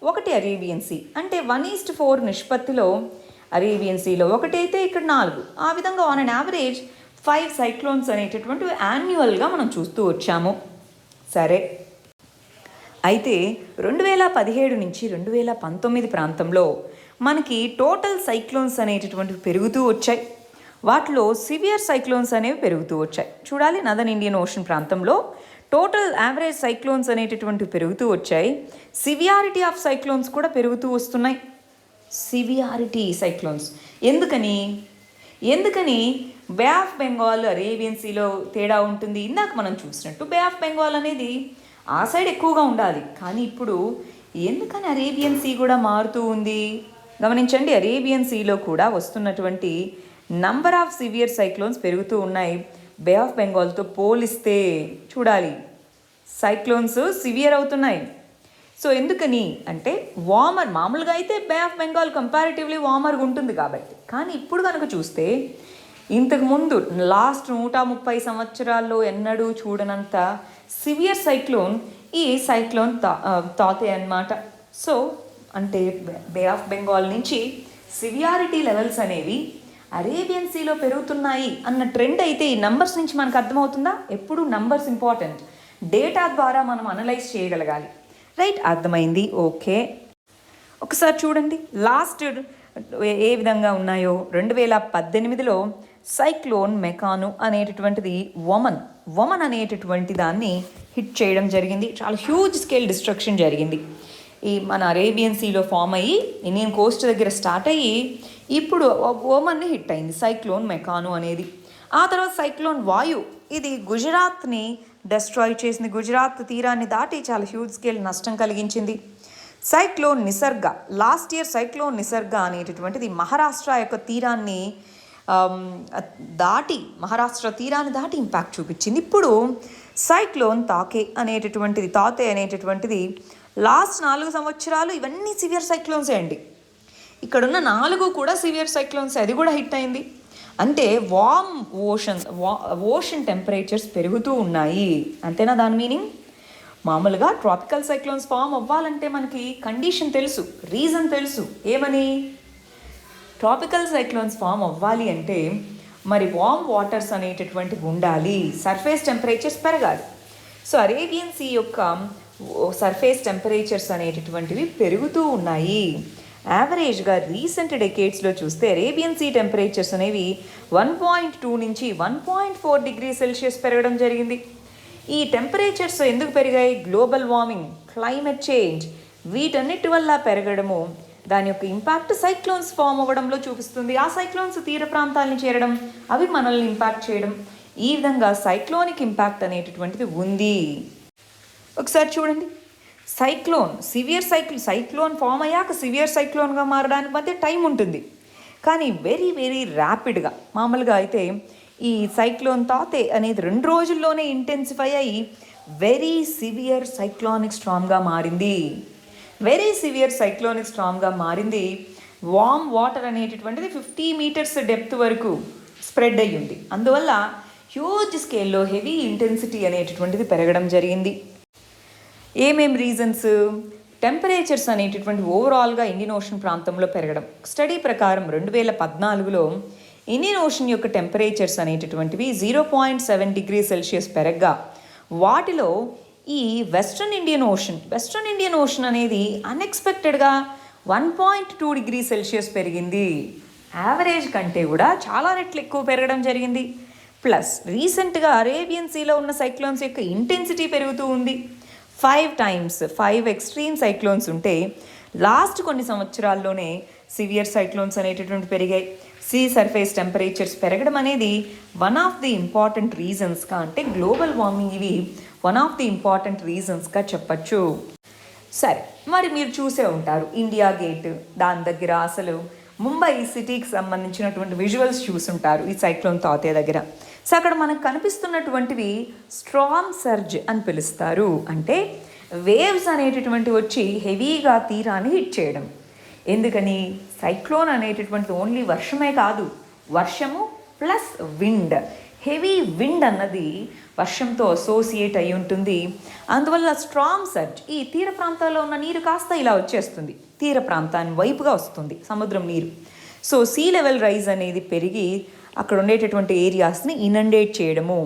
1 అరేబియన్ సీ. అంటే 1:4 నిష్పత్తిలో అరేబియన్ సీలో 1 అయితే ఇక్కడ 4. ఆ విధంగా ఆన్ అండ్ యావరేజ్ 5 సైక్లోన్స్ అనేటటువంటివి యాన్యువల్గా మనం చూస్తూ వచ్చాము. సరే, అయితే 2017 నుంచి 2019 ప్రాంతంలో మనకి టోటల్ సైక్లోన్స్ అనేటటువంటివి పెరుగుతూ వచ్చాయి. వాటిలో సివియర్ సైక్లోన్స్ అనేవి పెరుగుతూ వచ్చాయి. చూడాలి, నార్దర్న్ ఇండియన్ ఓషన్ ప్రాంతంలో టోటల్ యావరేజ్ సైక్లోన్స్ అనేటటువంటివి పెరుగుతూ వచ్చాయి. సివియారిటీ ఆఫ్ సైక్లోన్స్ కూడా పెరుగుతూ వస్తున్నాయి. సివియారిటీ సైక్లోన్స్ ఎందుకని బే ఆఫ్ బెంగాల్ అరేబియన్ సీలో తేడా ఉంటుంది. ఇందాక మనం చూసినట్టు బే ఆఫ్ బెంగాల్ అనేది ఆ సైడ్ ఎక్కువగా ఉండాలి. కానీ ఇప్పుడు ఎందుకని అరేబియన్ సీ కూడా మారుతూ ఉంది గమనించండి. అరేబియన్ సీలో కూడా వస్తున్నటువంటి నంబర్ ఆఫ్ సివియర్ సైక్లోన్స్ పెరుగుతూ ఉన్నాయి. బే ఆఫ్ బెంగాల్తో పోలిస్తే చూడాలి, సైక్లోన్స్ సివియర్ అవుతున్నాయి. సో ఎందుకని అంటే వార్మర్, మామూలుగా అయితే బే ఆఫ్ బెంగాల్ కంపారిటివ్లీ వార్మర్గా ఉంటుంది కాబట్టి. కానీ ఇప్పుడు కనుక చూస్తే ఇంతకుముందు లాస్ట్ 130 సంవత్సరాల్లో ఎన్నడూ చూడనంత సివియర్ సైక్లోన్ ఈ సైక్లోన్ తాతే అన్నమాట. సో అంటే బే ఆఫ్ బెంగాల్ నుంచి సివియారిటీ లెవెల్స్ అనేవి అరేబియన్ సీలో పెరుగుతున్నాయి అన్న ట్రెండ్ అయితే ఈ నంబర్స్ నుంచి మనకు అర్థమవుతుందా? ఎప్పుడు నంబర్స్ ఇంపార్టెంట్, డేటా ద్వారా మనం అనలైజ్ చేయగలగాలి. రైట్, అర్థమైంది. ఓకే, ఒకసారి చూడండి లాస్ట్ ఏ విధంగా ఉన్నాయో. 2018లో సైక్లోన్ మెకాను అనేటటువంటిది వమన్ అనేటటువంటి దాన్ని హిట్ చేయడం జరిగింది. చాలా హ్యూజ్ స్కేల్ డిస్ట్రక్షన్ జరిగింది. ఈ మన అరేబియన్ సీలో ఫామ్ అయ్యి ఇండియన్ కోస్ట్ దగ్గర స్టార్ట్ అయ్యి ఇప్పుడు ఓమన్ని హిట్ అయింది సైక్లోన్ మెకాను అనేది. ఆ తర్వాత సైక్లోన్ వాయు, ఇది గుజరాత్ని డెస్ట్రాయ్ చేసింది. గుజరాత్ తీరాన్ని దాటి చాలా హ్యూజ్ స్కేల్ నష్టం కలిగించింది. సైక్లోన్ నిసర్గ, లాస్ట్ ఇయర్ సైక్లోన్ నిసర్గ అనేటటువంటిది మహారాష్ట్ర యొక్క తీరాన్ని మహారాష్ట్ర తీరాన్ని దాటి ఇంపాక్ట్ చూపించింది. ఇప్పుడు సైక్లోన్ తాతే అనేటటువంటిది లాస్ట్ 4 సంవత్సరాలు ఇవన్నీ సివియర్ సైక్లోన్సే అండి. ఇక్కడున్న 4 కూడా సివియర్ సైక్లోన్స్, అది కూడా హిట్ అయింది. అంటే వార్మ్ ఓషన్ టెంపరేచర్స్ పెరుగుతూ ఉన్నాయి, అంతేనా దాని మీనింగ్? మామూలుగా ట్రాపికల్ సైక్లోన్స్ ఫామ్ అవ్వాలంటే మనకి కండిషన్ తెలుసు, రీజన్ తెలుసు. ఏమని? ట్రాపికల్ సైక్లోన్స్ ఫామ్ అవ్వాలి అంటే మరి వార్మ్ వాటర్స్ అనేటటువంటివి ఉండాలి, సర్ఫేస్ టెంపరేచర్స్ పెరగాలి. సో అరేబియన్ సీ యొక్క సర్ఫేస్ టెంపరేచర్స్ అనేటటువంటివి పెరుగుతూ ఉన్నాయి. యావరేజ్గా రీసెంట్ డెకేడ్స్లో చూస్తే అరేబియన్ సీ టెంపరేచర్స్ అనేవి 1.2 నుంచి 1.4 డిగ్రీ సెల్సియస్ పెరగడం జరిగింది. ఈ టెంపరేచర్స్ ఎందుకు పెరిగాయి? గ్లోబల్ వార్మింగ్, క్లైమేట్ చేంజ్, వీటన్నిటి వల్ల పెరగడము, దాని యొక్క ఇంపాక్ట్ సైక్లోన్స్ ఫామ్ అవ్వడంలో చూపిస్తుంది. ఆ సైక్లోన్స్ తీర ప్రాంతాలను చేరడం, అవి మనల్ని ఇంపాక్ట్ చేయడం, ఈ విధంగా సైక్లోనిక్ ఇంపాక్ట్ అనేటటువంటిది ఉంది. ఒకసారి చూడండి, సైక్లోన్ ఫామ్ అయ్యాక సివియర్ సైక్లోన్గా మారడానికి మధ్య టైం ఉంటుంది. కానీ వెరీ వెరీ ర్యాపిడ్గా మామూలుగా అయితే ఈ సైక్లోన్ తాతే అనేది 2 రోజుల్లోనే ఇంటెన్సిఫై అయ్యి వెరీ సివియర్ సైక్లోనిక్ స్టార్మ్గా మారింది. వామ్ వాటర్ అనేటటువంటిది 50 మీటర్స్ డెప్త్ వరకు స్ప్రెడ్ అయ్యి ఉంది. అందువల్ల హ్యూజ్ స్కేల్లో హెవీ ఇంటెన్సిటీ అనేటటువంటిది పెరగడం జరిగింది. ఏమేం రీజన్స్? టెంపరేచర్స్ అనేటటువంటి ఓవరాల్గా ఇండియన్ ఓషన్ ప్రాంతంలో పెరగడం. స్టడీ ప్రకారం 2014లో ఇండియన్ ఓషన్ యొక్క టెంపరేచర్స్ అనేటటువంటివి 0.7 డిగ్రీ సెల్సియస్ పెరగ్గా, వాటిలో ఈ వెస్ట్రన్ ఇండియన్ ఓషన్ అనేది అన్ఎక్స్పెక్టెడ్గా 1.2 డిగ్రీ సెల్సియస్ పెరిగింది. యావరేజ్ కంటే కూడా చాలా రెట్లు ఎక్కువ పెరగడం జరిగింది. ప్లస్ రీసెంట్గా అరేబియన్ సీలో ఉన్న సైక్లోన్స్ యొక్క ఇంటెన్సిటీ పెరుగుతూ ఉంది. 5 ఎక్స్ట్రీమ్ సైక్లోన్స్ ఉంటే లాస్ట్ కొన్ని సంవత్సరాల్లోనే సివియర్ సైక్లోన్స్ అనేటటువంటి పెరిగాయి. సీ సర్ఫేస్ టెంపరేచర్స్ పెరగడం అనేది వన్ ఆఫ్ ది ఇంపార్టెంట్ రీజన్స్గా, అంటే గ్లోబల్ వార్మింగ్ ఇవి వన్ ఆఫ్ ది ఇంపార్టెంట్ రీజన్స్గా చెప్పచ్చు. సరే, మరి మీరు చూసే ఉంటారు ఇండియా గేట్, దాని దగ్గర అసలు ముంబై సిటీకి సంబంధించినటువంటి విజువల్స్ చూసుంటారు ఈ సైక్లోన్ తాతే దగ్గర. సో అక్కడ మనకు కనిపిస్తున్నటువంటివి స్ట్రామ్ సర్జ్ అని పిలుస్తారు. అంటే వేవ్స్ అనేటటువంటి వచ్చి హెవీగా తీరాన్ని హిట్ చేయడం. ఎందుకని? సైక్లోన్ అనేటటువంటిది ఓన్లీ వర్షమే కాదు, వర్షము ప్లస్ విండ్, హెవీ విండ్ అన్నది వర్షంతో అసోసియేట్ అయి ఉంటుంది. అందువల్ల స్ట్రామ్ సర్జ్, ఈ తీర ప్రాంతాల్లో ఉన్న నీరు కాస్త ఇలా వచ్చేస్తుంది, తీర ప్రాంతాన్ని వైపుగా వస్తుంది సముద్రం నీరు. సో సీ లెవెల్ రైజ్ అనేది పెరిగి అక్కడ ఉండేటటువంటి ఏరియాస్ని ఇనండేట్ చేయడము,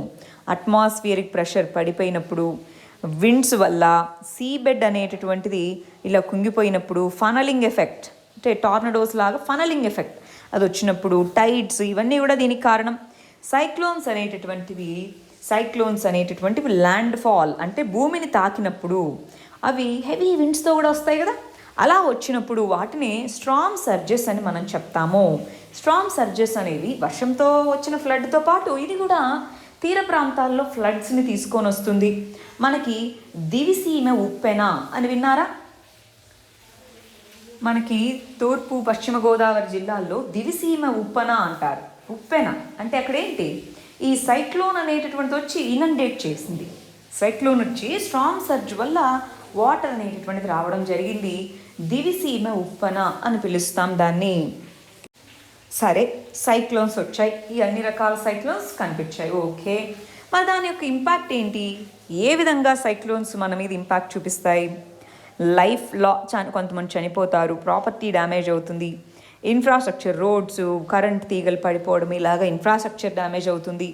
అట్మాస్ఫియరిక్ ప్రెషర్ పడిపోయినప్పుడు, విండ్స్ వల్ల సీ బెడ్ అనేటటువంటిది ఇలా కుంగిపోయినప్పుడు, ఫనలింగ్ ఎఫెక్ట్, అంటే టార్నడోస్ లాగా ఫనలింగ్ ఎఫెక్ట్ అది వచ్చినప్పుడు, టైడ్స్, ఇవన్నీ కూడా దీనికి కారణం. సైక్లోన్స్ అనేటటువంటివి ల్యాండ్ ఫాల్, అంటే భూమిని తాకినప్పుడు అవి హెవీ విండ్స్తో కూడా వస్తాయి కదా, అలా వచ్చినప్పుడు వాటిని స్ట్రామ్ సర్జెస్ అని మనం చెప్తాము. స్ట్రామ్ సర్జెస్ అనేవి వర్షంతో వచ్చిన ఫ్లడ్తో పాటు ఇది కూడా తీర ప్రాంతాల్లో ఫ్లడ్స్ని తీసుకొని వస్తుంది. మనకి దివిసీమ ఉప్పెన అని విన్నారా? మనకి తూర్పు పశ్చిమ గోదావరి జిల్లాల్లో దివిసీమ ఉప్పెన అంటారు. ఉప్పెన అంటే అక్కడ ఏంటి, ఈ సైక్లోన్ అనేటటువంటిది వచ్చి ఇనండేట్ చేసింది. సైక్లోన్ వచ్చి స్ట్రామ్ సర్జ్ వల్ల వాటర్ అనేటటువంటిది రావడం జరిగింది. దివిసీమ ఉప్పెన అని పిలుస్తాం దాన్ని. సరే, సైక్లోన్స్ వచ్చాయి, ఈ అన్ని రకాల సైక్లోన్స్ కనిపించాయి, ఓకే. మరి దాని యొక్క ఇంపాక్ట్ ఏంటి? ఏ విధంగా సైక్లోన్స్ మన మీద ఇంపాక్ట్ చూపిస్తాయి? కొంతమంది చనిపోతారు, ప్రాపర్టీ డ్యామేజ్ అవుతుంది, ఇన్ఫ్రాస్ట్రక్చర్, రోడ్స్, కరెంట్ తీగలు పడిపోవడం, ఇలాగా ఇన్ఫ్రాస్ట్రక్చర్ డ్యామేజ్ అవుతుంది,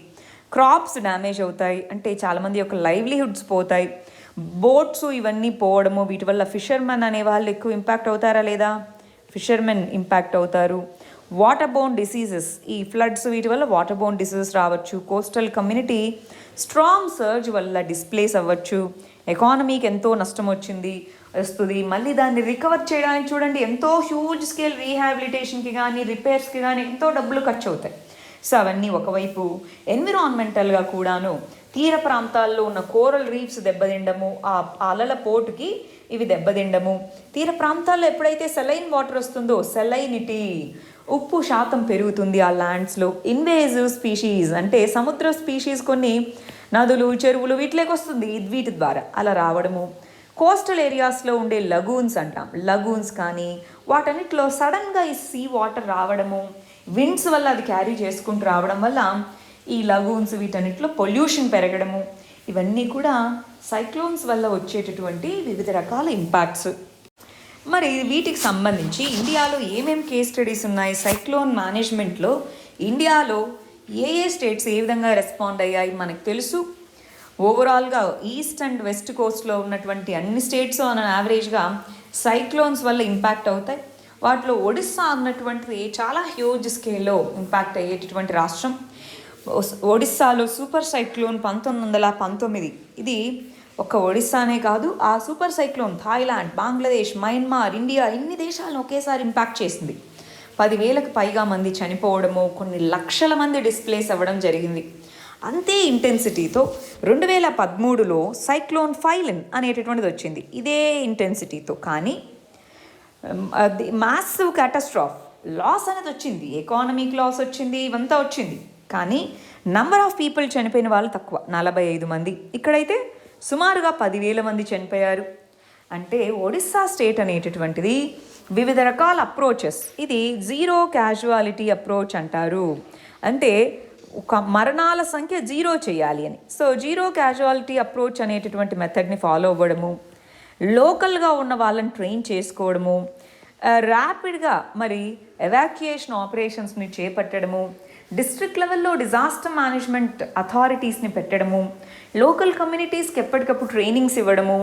క్రాప్స్ డ్యామేజ్ అవుతాయి, అంటే చాలామంది యొక్క లైవ్లీహుడ్స్ పోతాయి, బోట్స్ ఇవన్నీ పోవడము, వీటి వల్ల ఫిషర్మెన్ అనే వాళ్ళు ఎక్కువ ఇంపాక్ట్ అవుతారా లేదా? ఫిషర్మెన్ ఇంపాక్ట్ అవుతారు. వాటర్ బోర్న్ డిసీజెస్, ఈ ఫ్లడ్స్ వీటి వల్ల వాటర్ బోర్న్ డిసీజెస్ రావచ్చు. కోస్టల్ కమ్యూనిటీ స్ట్రాంగ్ సర్జ్ వల్ల డిస్ప్లేస్ అవ్వచ్చు. ఎకానమీకి ఎంతో నష్టం వస్తుంది. మళ్ళీ దాన్ని రికవర్ చేయడానికి చూడండి, ఎంతో హ్యూజ్ స్కేల్ రీహాబిలిటేషన్కి కానీ రిపేర్స్కి కానీ ఎంతో డబ్బులు ఖర్చు అవుతాయి. సో అవన్నీ ఒకవైపు. ఎన్విరాన్మెంటల్గా కూడాను తీర ప్రాంతాల్లో ఉన్న కోరల్ రీఫ్స్ దెబ్బతిండము, ఆ అలల పోటుకి ఇవి దెబ్బతిండము. తీర ప్రాంతాల్లో ఎప్పుడైతే సెలైన్ వాటర్ వస్తుందో, సెలైనిటీ, ఉప్పు శాతం పెరుగుతుంది ఆ ల్యాండ్స్లో. ఇన్వేజివ్ స్పీషీస్ అంటే సముద్ర స్పీషీస్ కొన్ని నదులు, చెరువులు వీటిలోకి వస్తుంది, వీటి ద్వారా అలా రావడము. కోస్టల్ ఏరియాస్లో ఉండే లగూన్స్ అంటాం, లగూన్స్ కానీ వాటన్నిటిలో సడన్గా ఈ సీ వాటర్ రావడము, విండ్స్ వల్ల అది క్యారీ చేసుకుంటూ రావడం వల్ల ఈ లగూన్స్ వీటన్నిటిలో పొల్యూషన్ పెరగడము, ఇవన్నీ కూడా సైక్లోన్స్ వల్ల వచ్చేటటువంటి వివిధ రకాల ఇంపాక్ట్స్. మరి వీటికి సంబంధించి ఇండియాలో ఏమేమి కేస్ స్టడీస్ ఉన్నాయి? సైక్లోన్ మేనేజ్మెంట్లో ఇండియాలో ఏ స్టేట్స్ ఏ విధంగా రెస్పాండ్ అయ్యాయి మనకు తెలుసు. ఓవరాల్గా ఈస్ట్ అండ్ వెస్ట్ కోస్ట్లో ఉన్నటువంటి అన్ని స్టేట్స్ ఆన్ యావరేజ్గా సైక్లోన్స్ వల్ల ఇంపాక్ట్ అవుతాయి. వాటిలో ఒడిస్సా అన్నటువంటిది చాలా హ్యూజ్ స్కేల్లో ఇంపాక్ట్ అయ్యేటటువంటి రాష్ట్రం. ఒడిస్సాలో సూపర్ సైక్లోన్ 1919, ఇది ఒక్క ఒడిస్సానే కాదు, ఆ super cyclone Thailand, Bangladesh, Myanmar, India ఇన్ని దేశాలను ఒకేసారి ఇంపాక్ట్ చేసింది. 10,000కు పైగా మంది చనిపోవడము, కొన్ని లక్షల మంది డిస్ప్లేస్ అవ్వడం జరిగింది. అంతే ఇంటెన్సిటీతో 2013లో సైక్లోన్ ఫైలిన్ అనేటటువంటిది వచ్చింది. ఇదే ఇంటెన్సిటీతో, కానీ అది మాసివ్ క్యాటస్ట్రాఫ్ లాస్ అనేది వచ్చింది, ఎకానమిక్ లాస్ వచ్చింది, ఇవంతా వచ్చింది. కానీ నంబర్ ఆఫ్ పీపుల్ చనిపోయిన వాళ్ళు తక్కువ, 45 మంది. ఇక్కడైతే సుమారుగా 10,000 మంది చనిపోయారు. అంటే ఒడిస్సా స్టేట్ అనేటటువంటిది వివిధ రకాల అప్రోచెస్, ఇది జీరో క్యాజువాలిటీ అప్రోచ్ అంటారు. అంటే ఒక మరణాల సంఖ్య జీరో చేయాలి అని. సో జీరో క్యాజువాలిటీ అప్రోచ్ అనేటటువంటి మెథడ్ని ఫాలో అవ్వడము, లోకల్గా ఉన్న వాళ్ళని ట్రైన్ చేసుకోవడము, ర్యాపిడ్గా మరి ఎవాక్యుయేషన్ ఆపరేషన్స్ని చేపట్టడము, డిస్ట్రిక్ట్ లెవెల్లో డిజాస్టర్ మేనేజ్మెంట్ అథారిటీస్ని పెట్టడము, లోకల్ కమ్యూనిటీస్కి ఎప్పటికప్పుడు ట్రైనింగ్స్ ఇవ్వడము,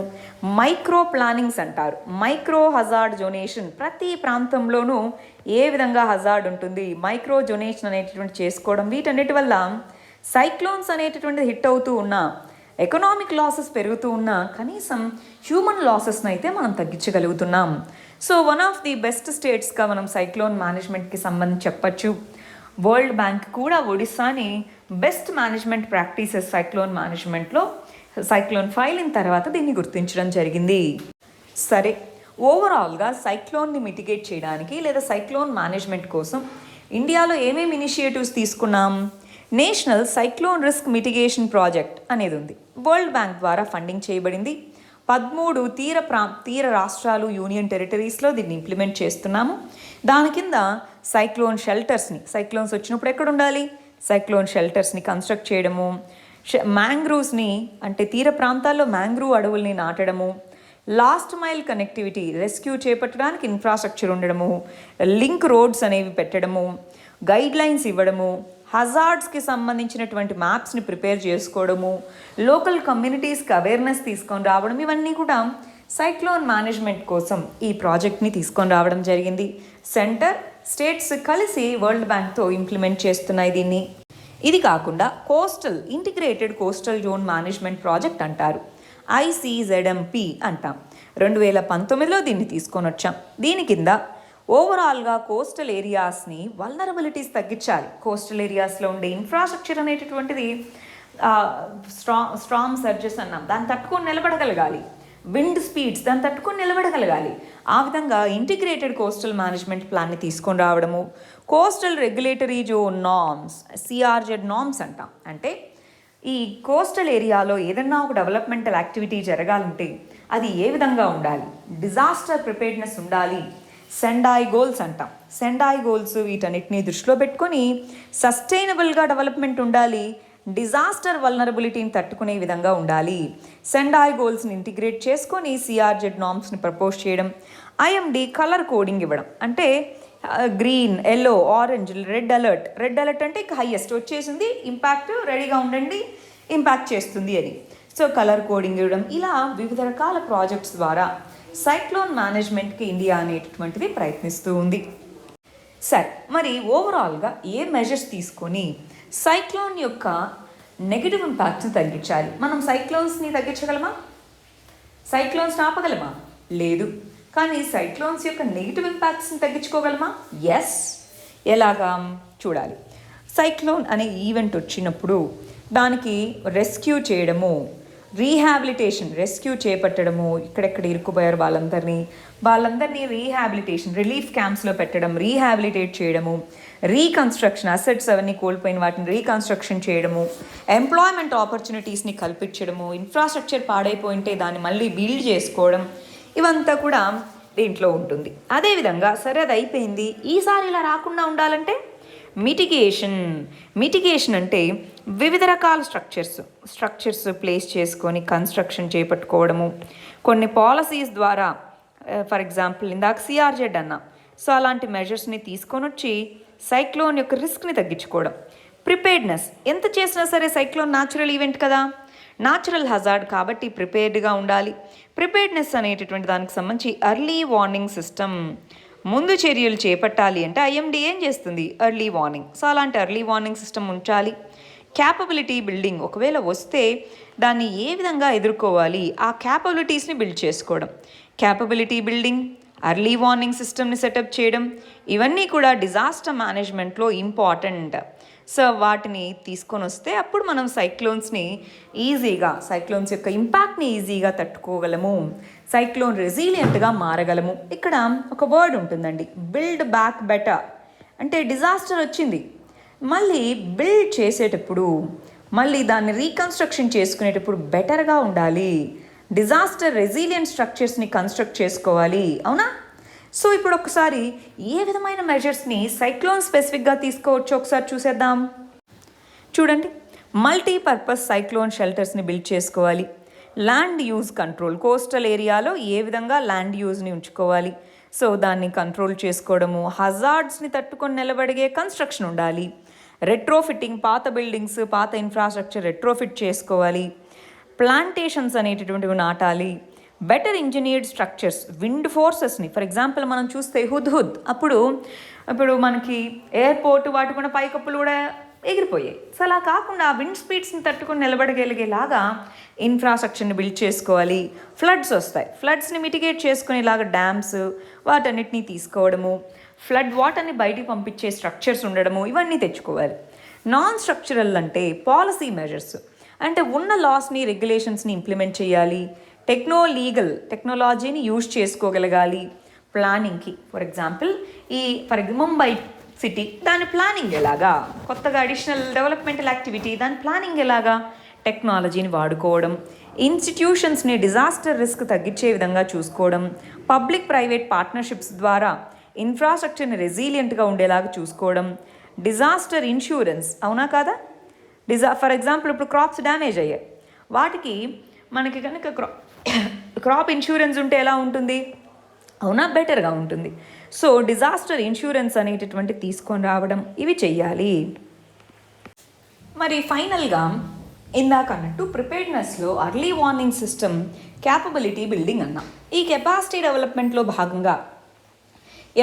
మైక్రో ప్లానింగ్స్ అంటారు, మైక్రో హజార్డ్ జొనేషన్. ప్రతి ప్రాంతంలోనూ ఏ విధంగా హజార్డ్ ఉంటుంది, మైక్రో జొనేషన్ అనేటటువంటి చేసుకోవడం. వీటన్నిటి వల్ల సైక్లోన్స్ అనేటటువంటిది హిట్ అవుతూ ఉన్నా, ఎకనామిక్ లాసెస్ పెరుగుతూ ఉన్నా, కనీసం హ్యూమన్ లాసెస్ని అయితే మనం తగ్గించగలుగుతున్నాం. So one of the best స్టేట్స్గా మనం సైక్లోన్ మేనేజ్మెంట్కి సంబంధించి చెప్పచ్చు. వరల్డ్ బ్యాంక్ కూడా ఒడిస్సాని బెస్ట్ మేనేజ్మెంట్ ప్రాక్టీసెస్ సైక్లోన్ మేనేజ్మెంట్లో సైక్లోన్ ఫైలిన్ తర్వాత దీన్ని గుర్తించడం జరిగింది. సరే, ఓవరాల్గా సైక్లోన్ని మిటిగేట్ చేయడానికి లేదా సైక్లోన్ మేనేజ్మెంట్ కోసం ఇండియాలో ఏమేమి ఇనిషియేటివ్స్ తీసుకున్నాం? National cyclone risk mitigation project అనేది ఉంది, వరల్డ్ బ్యాంక్ ద్వారా ఫండింగ్ చేయబడింది. 13 తీర రాష్ట్రాలు, యూనియన్ టెరిటరీస్లో దీన్ని ఇంప్లిమెంట్ చేస్తున్నాము. దాని కింద సైక్లోన్ షెల్టర్స్ని, సైక్లోన్స్ వచ్చినప్పుడు ఎక్కడ ఉండాలి, సైక్లోన్ షెల్టర్స్ని కన్స్ట్రక్ట్ చేయడము, మ్యాంగ్రూవ్స్ని అంటే తీర ప్రాంతాల్లో మ్యాంగ్రూవ్ అడవుల్ని నాటడము, లాస్ట్ మైల్ కనెక్టివిటీ రెస్క్యూ చేపట్టడానికి ఇన్ఫ్రాస్ట్రక్చర్ ఉండడము, లింక్ రోడ్స్ అనేవి పెట్టడము, గైడ్ లైన్స్ ఇవ్వడము, హజార్డ్స్కి సంబంధించినటువంటి మ్యాప్స్ని ప్రిపేర్ చేసుకోవడము, లోకల్ కమ్యూనిటీస్కి అవేర్నెస్ తీసుకొని రావడం, ఇవన్నీ కూడా సైక్లోన్ మేనేజ్మెంట్ కోసం ఈ ప్రాజెక్ట్ని తీసుకొని రావడం జరిగింది. సెంటర్, స్టేట్స్ కలిసి వరల్డ్ బ్యాంక్తో ఇంప్లిమెంట్ చేస్తున్నాయి దీన్ని. ఇది కాకుండా coastal integrated coastal zone management project అంటారు, ICZMP అంటాం. 2019లో దీన్ని తీసుకొని వచ్చాం. దీని కింద ఓవరాల్గా కోస్టల్ ఏరియాస్ని వల్నరబిలిటీస్ తగ్గించాలి. కోస్టల్ ఏరియాస్లో ఉండే ఇన్ఫ్రాస్ట్రక్చర్ అనేటటువంటిది స్ట్రాంగ్ సర్జెస్ అన్నాం, దాన్ని తట్టుకొని నిలబడగలగాలి. విండ్ స్పీడ్స్ దాన్ని తట్టుకొని నిలబడగలగాలి. ఆ విధంగా ఇంటిగ్రేటెడ్ కోస్టల్ మేనేజ్మెంట్ ప్లాన్ని తీసుకొని రావడము, coastal regulatory zone norms, CRZ norms అంటాం. అంటే ఈ కోస్టల్ ఏరియాలో ఏదన్నా ఒక డెవలప్మెంటల్ యాక్టివిటీ జరగాలంటే అది ఏ విధంగా ఉండాలి, డిజాస్టర్ ప్రిపేర్డ్నెస్ ఉండాలి, సెండాయ్ గోల్స్ అంటాం. సెండాయ్ గోల్స్ వీటన్నిటిని దృష్టిలో పెట్టుకొని సస్టైనబుల్గా డెవలప్మెంట్ ఉండాలి, డిజాస్టర్ వల్నరబిలిటీని తట్టుకునే విధంగా ఉండాలి. సెండాయ్ గోల్స్ని ఇంటిగ్రేట్ చేసుకొని CRZ నార్మ్స్ని ప్రపోజ్ చేయడం, IMD కలర్ కోడింగ్ ఇవ్వడం. అంటే green, yellow, orange, red alert. Red alert అంటే ఇక హైయెస్ట్ వచ్చేసింది, ఇంపాక్ట్, రెడీగా ఉండండి, ఇంపాక్ట్ చేస్తుంది అని. సో కలర్ కోడింగ్ ఇవ్వడం, ఇలా వివిధ రకాల ప్రాజెక్ట్స్ ద్వారా సైక్లోన్ మేనేజ్మెంట్కి ఇండియా అనేటటువంటిది ప్రయత్నిస్తూ ఉంది. సరే, మరి ఓవరాల్గా ఏ మెజర్స్ తీసుకొని సైక్లోన్ యొక్క నెగిటివ్ ఇంపాక్ట్ని తగ్గించాలి? మనం సైక్లోన్స్ని తగ్గించగలమా? సైక్లోన్స్ ఆపగలమా? లేదు. కానీ సైక్లోన్స్ యొక్క నెగిటివ్ ఇంపాక్ట్స్ని తగ్గించుకోగలమా? ఎస్. ఎలాగా చూడాలి. సైక్లోన్ అనే ఈవెంట్ వచ్చినప్పుడు దానికి రెస్క్యూ చేయడము, రీహాబిలిటేషన్, రెస్క్యూ చేపట్టడము, ఇక్కడెక్కడ ఇరుక్కుపోయారు వాళ్ళందరినీ రీహాబిలిటేషన్, రిలీఫ్ క్యాంప్స్లో పెట్టడం, రీహాబిలిటేట్ చేయడము, రీకన్స్ట్రక్షన్, అసెట్స్ అవన్నీ కోల్పోయిన వాటిని రీకన్స్ట్రక్షన్ చేయడము, ఎంప్లాయ్మెంట్ ఆపర్చునిటీస్ని కల్పించడము, ఇన్ఫ్రాస్ట్రక్చర్ పాడైపోయింటే దాన్ని మళ్ళీ బిల్డ్ చేసుకోవడం, ఇవంతా కూడా దీంట్లో ఉంటుంది. అదేవిధంగా సరే అది అయిపోయింది, ఈసారి ఇలా రాకుండా ఉండాలంటే మిటిగేషన్ అంటే వివిధ రకాల స్ట్రక్చర్స్ ప్లేస్ చేసుకొని కన్స్ట్రక్షన్ చేపట్టుకోవడము, కొన్ని పాలసీస్ ద్వారా, ఫర్ ఎగ్జాంపుల్ ఇందాక CRZ అన్నా, సో అలాంటి మెజర్స్ని తీసుకొని వచ్చి సైక్లోన్ యొక్క రిస్క్ని తగ్గించుకోవడం. ప్రిపేర్డ్నెస్, ఎంత చేసినా సరే సైక్లోన్ న్యాచురల్ ఈవెంట్ కదా, న్యాచురల్ హజార్డ్ కాబట్టి ప్రిపేర్డ్గా ఉండాలి. ప్రిపేర్డ్నెస్ అనేటటువంటి దానికి సంబంధించి ఎర్లీ వార్నింగ్ సిస్టమ్, ముందు చర్యలు చేపట్టాలి అంటే IMD ఏం చేస్తుంది? Early warning. సో అలాంటి ఎర్లీ వార్నింగ్ సిస్టమ్ ఉంచాలి. క్యాపబిలిటీ బిల్డింగ్, ఒకవేళ వస్తే దాన్ని ఏ విధంగా ఎదుర్కోవాలి, ఆ క్యాపబిలిటీస్ని బిల్డ్ చేసుకోవడం. క్యాపబిలిటీ బిల్డింగ్, ఎర్లీ వార్నింగ్ సిస్టమ్ని సెటప్ చేయడం, ఇవన్నీ కూడా డిజాస్టర్ మేనేజ్మెంట్లో ఇంపార్టెంట్. సో వాటిని తీసుకొని వస్తే అప్పుడు మనం సైక్లోన్స్ యొక్క ఇంపాక్ట్ని ఈజీగా తట్టుకోగలము, సైక్లోన్ రెసిలియంట్గా మారగలము. ఇక్కడ ఒక వర్డ్ ఉంటుందండి, బిల్డ్ బ్యాక్ బెటర్. అంటే డిజాస్టర్ వచ్చింది, మళ్ళీ బిల్డ్ చేసేటప్పుడు, మళ్ళీ దాన్ని రీకన్స్ట్రక్షన్ చేసుకునేటప్పుడు బెటర్గా ఉండాలి, డిజాస్టర్ రెసిలియంట్ స్ట్రక్చర్స్ని కన్స్ట్రక్ట్ చేసుకోవాలి, అవునా? సో ఇప్పుడు ఒకసారి ఏ విధమైన మెజర్స్ని సైక్లోన్ స్పెసిఫిక్గా తీసుకోవచ్చో ఒకసారి చూసేద్దాం. చూడండి, మల్టీపర్పస్ సైక్లోన్ షెల్టర్స్ని బిల్డ్ చేసుకోవాలి. ల్యాండ్ యూజ్ కంట్రోల్, కోస్టల్ ఏరియాలో ఏ విధంగా ల్యాండ్ యూజ్ని ఉంచుకోవాలి, సో దాన్ని కంట్రోల్ చేసుకోవడము. హజార్డ్స్ని తట్టుకొని నిలబడిగే కన్స్ట్రక్షన్ ఉండాలి. రెట్రోఫిట్టింగ్, పాత బిల్డింగ్స్, పాత ఇన్ఫ్రాస్ట్రక్చర్ రెట్రోఫిట్ చేసుకోవాలి. ప్లాంటేషన్స్ అనేటటువంటివి నాటాలి. బెటర్ ఇంజనీర్డ్ స్ట్రక్చర్స్, విండ్ ఫోర్సెస్ని, ఫర్ ఎగ్జాంపుల్ మనం చూస్తే హుద్ అప్పుడు మనకి ఎయిర్పోర్ట్ వాటి కూడా పైకప్పులు కూడా ఎగిరిపోయాయి. సో అలా కాకుండా ఆ విండ్ స్పీడ్స్ని తట్టుకొని నిలబడగలిగేలాగా ఇన్ఫ్రాస్ట్రక్చర్ని బిల్డ్ చేసుకోవాలి. ఫ్లడ్స్ వస్తాయి, ఫ్లడ్స్ని మిటిగేట్ చేసుకునేలాగా డ్యామ్స్ వాటన్నిటినీ తీసుకోవడము, ఫ్లడ్ వాటర్ని బయటికి పంపించే స్ట్రక్చర్స్ ఉండడము, ఇవన్నీ తెచ్చుకోవాలి. నాన్ స్ట్రక్చరల్ అంటే పాలసీ మెజర్స్, అంటే ఉన్న లాస్ని రెగ్యులేషన్స్ని ఇంప్లిమెంట్ చేయాలి. టెక్నాలజీని యూజ్ చేసుకోగలగాలి. ప్లానింగ్కి, ఫర్ ఎగ్జాంపుల్ ముంబై సిటీ, దాని ప్లానింగ్ ఎలాగా, కొత్తగా అడిషనల్ డెవలప్మెంటల్ యాక్టివిటీ, దాని ప్లానింగ్ ఎలాగా, టెక్నాలజీని వాడుకోవడం. ఇన్స్టిట్యూషన్స్ని డిజాస్టర్ రిస్క్ తగ్గించే విధంగా చూసుకోవడం. పబ్లిక్ ప్రైవేట్ పార్ట్నర్షిప్స్ ద్వారా ఇన్ఫ్రాస్ట్రక్చర్ని రెసిలియంట్గా ఉండేలాగా చూసుకోవడం. డిజాస్టర్ ఇన్సూరెన్స్, అవునా కాదా? ఫర్ ఎగ్జాంపుల్ ఇప్పుడు క్రాప్స్ డ్యామేజ్ అయ్యాయి, వాటికి మనకి కనుక క్రాప్ ఇన్సూరెన్స్ ఉంటే ఎలా ఉంటుంది, అవునా? బెటర్గా ఉంటుంది. సో డిజాస్టర్ ఇన్సూరెన్స్ అనేటటువంటి తీసుకొని రావడం, ఇవి చెయ్యాలి. మరి ఫైనల్గా ఇందాక అన్నట్టు ప్రిపేర్డ్నెస్లో early warning system capability building అన్నాం. ఈ కెపాసిటీ డెవలప్మెంట్లో భాగంగా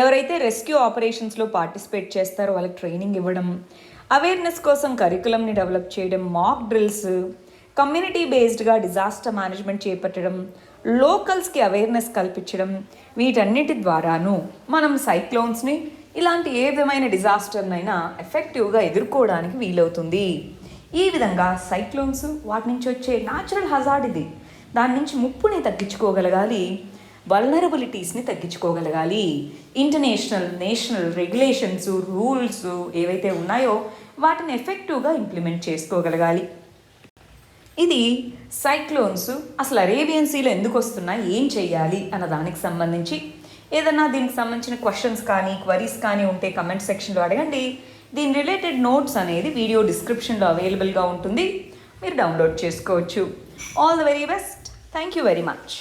ఎవరైతే రెస్క్యూ ఆపరేషన్స్లో పార్టిసిపేట్ చేస్తారో వాళ్ళకి ట్రైనింగ్ ఇవ్వడం, అవేర్నెస్ కోసం కరికులంని డెవలప్ చేయడం, మాక్ డ్రిల్స్, కమ్యూనిటీ బేస్డ్గా డిజాస్టర్ మేనేజ్మెంట్ చేపట్టడం, లోకల్స్కి అవేర్నెస్ కల్పించడం, వీటన్నిటి ద్వారాను మనం సైక్లోన్స్ని, ఇలాంటి ఏ విధమైన డిజాస్టర్నైనా ఎఫెక్టివ్గా ఎదుర్కోవడానికి వీలవుతుంది. ఈ విధంగా సైక్లోన్స్, వాటి నుంచి వచ్చే న్యాచురల్ హజార్డ్ ఇది, దాని నుంచి ముప్పుని తగ్గించుకోగలగాలి, వల్నరబిలిటీస్ని తగ్గించుకోగలగాలి. నేషనల్ రెగ్యులేషన్స్, రూల్స్ ఏవైతే ఉన్నాయో వాటిని ఎఫెక్టివ్గా ఇంప్లిమెంట్ చేసుకోగలగాలి. ఇది సైక్లోన్స్ అసలు అరేబియన్ సీలో ఎందుకు వస్తున్నాయి, ఏం చేయాలి అన్న దానికి సంబంధించి ఏదన్నా దీనికి సంబంధించిన క్వశ్చన్స్ కానీ క్వరీస్ కానీ ఉంటే కమెంట్ సెక్షన్లో అడగండి. దీని రిలేటెడ్ నోట్స్ అనేది వీడియో డిస్క్రిప్షన్లో అవైలబుల్గా ఉంటుంది, మీరు డౌన్లోడ్ చేసుకోవచ్చు. All the very best. Thank you very much.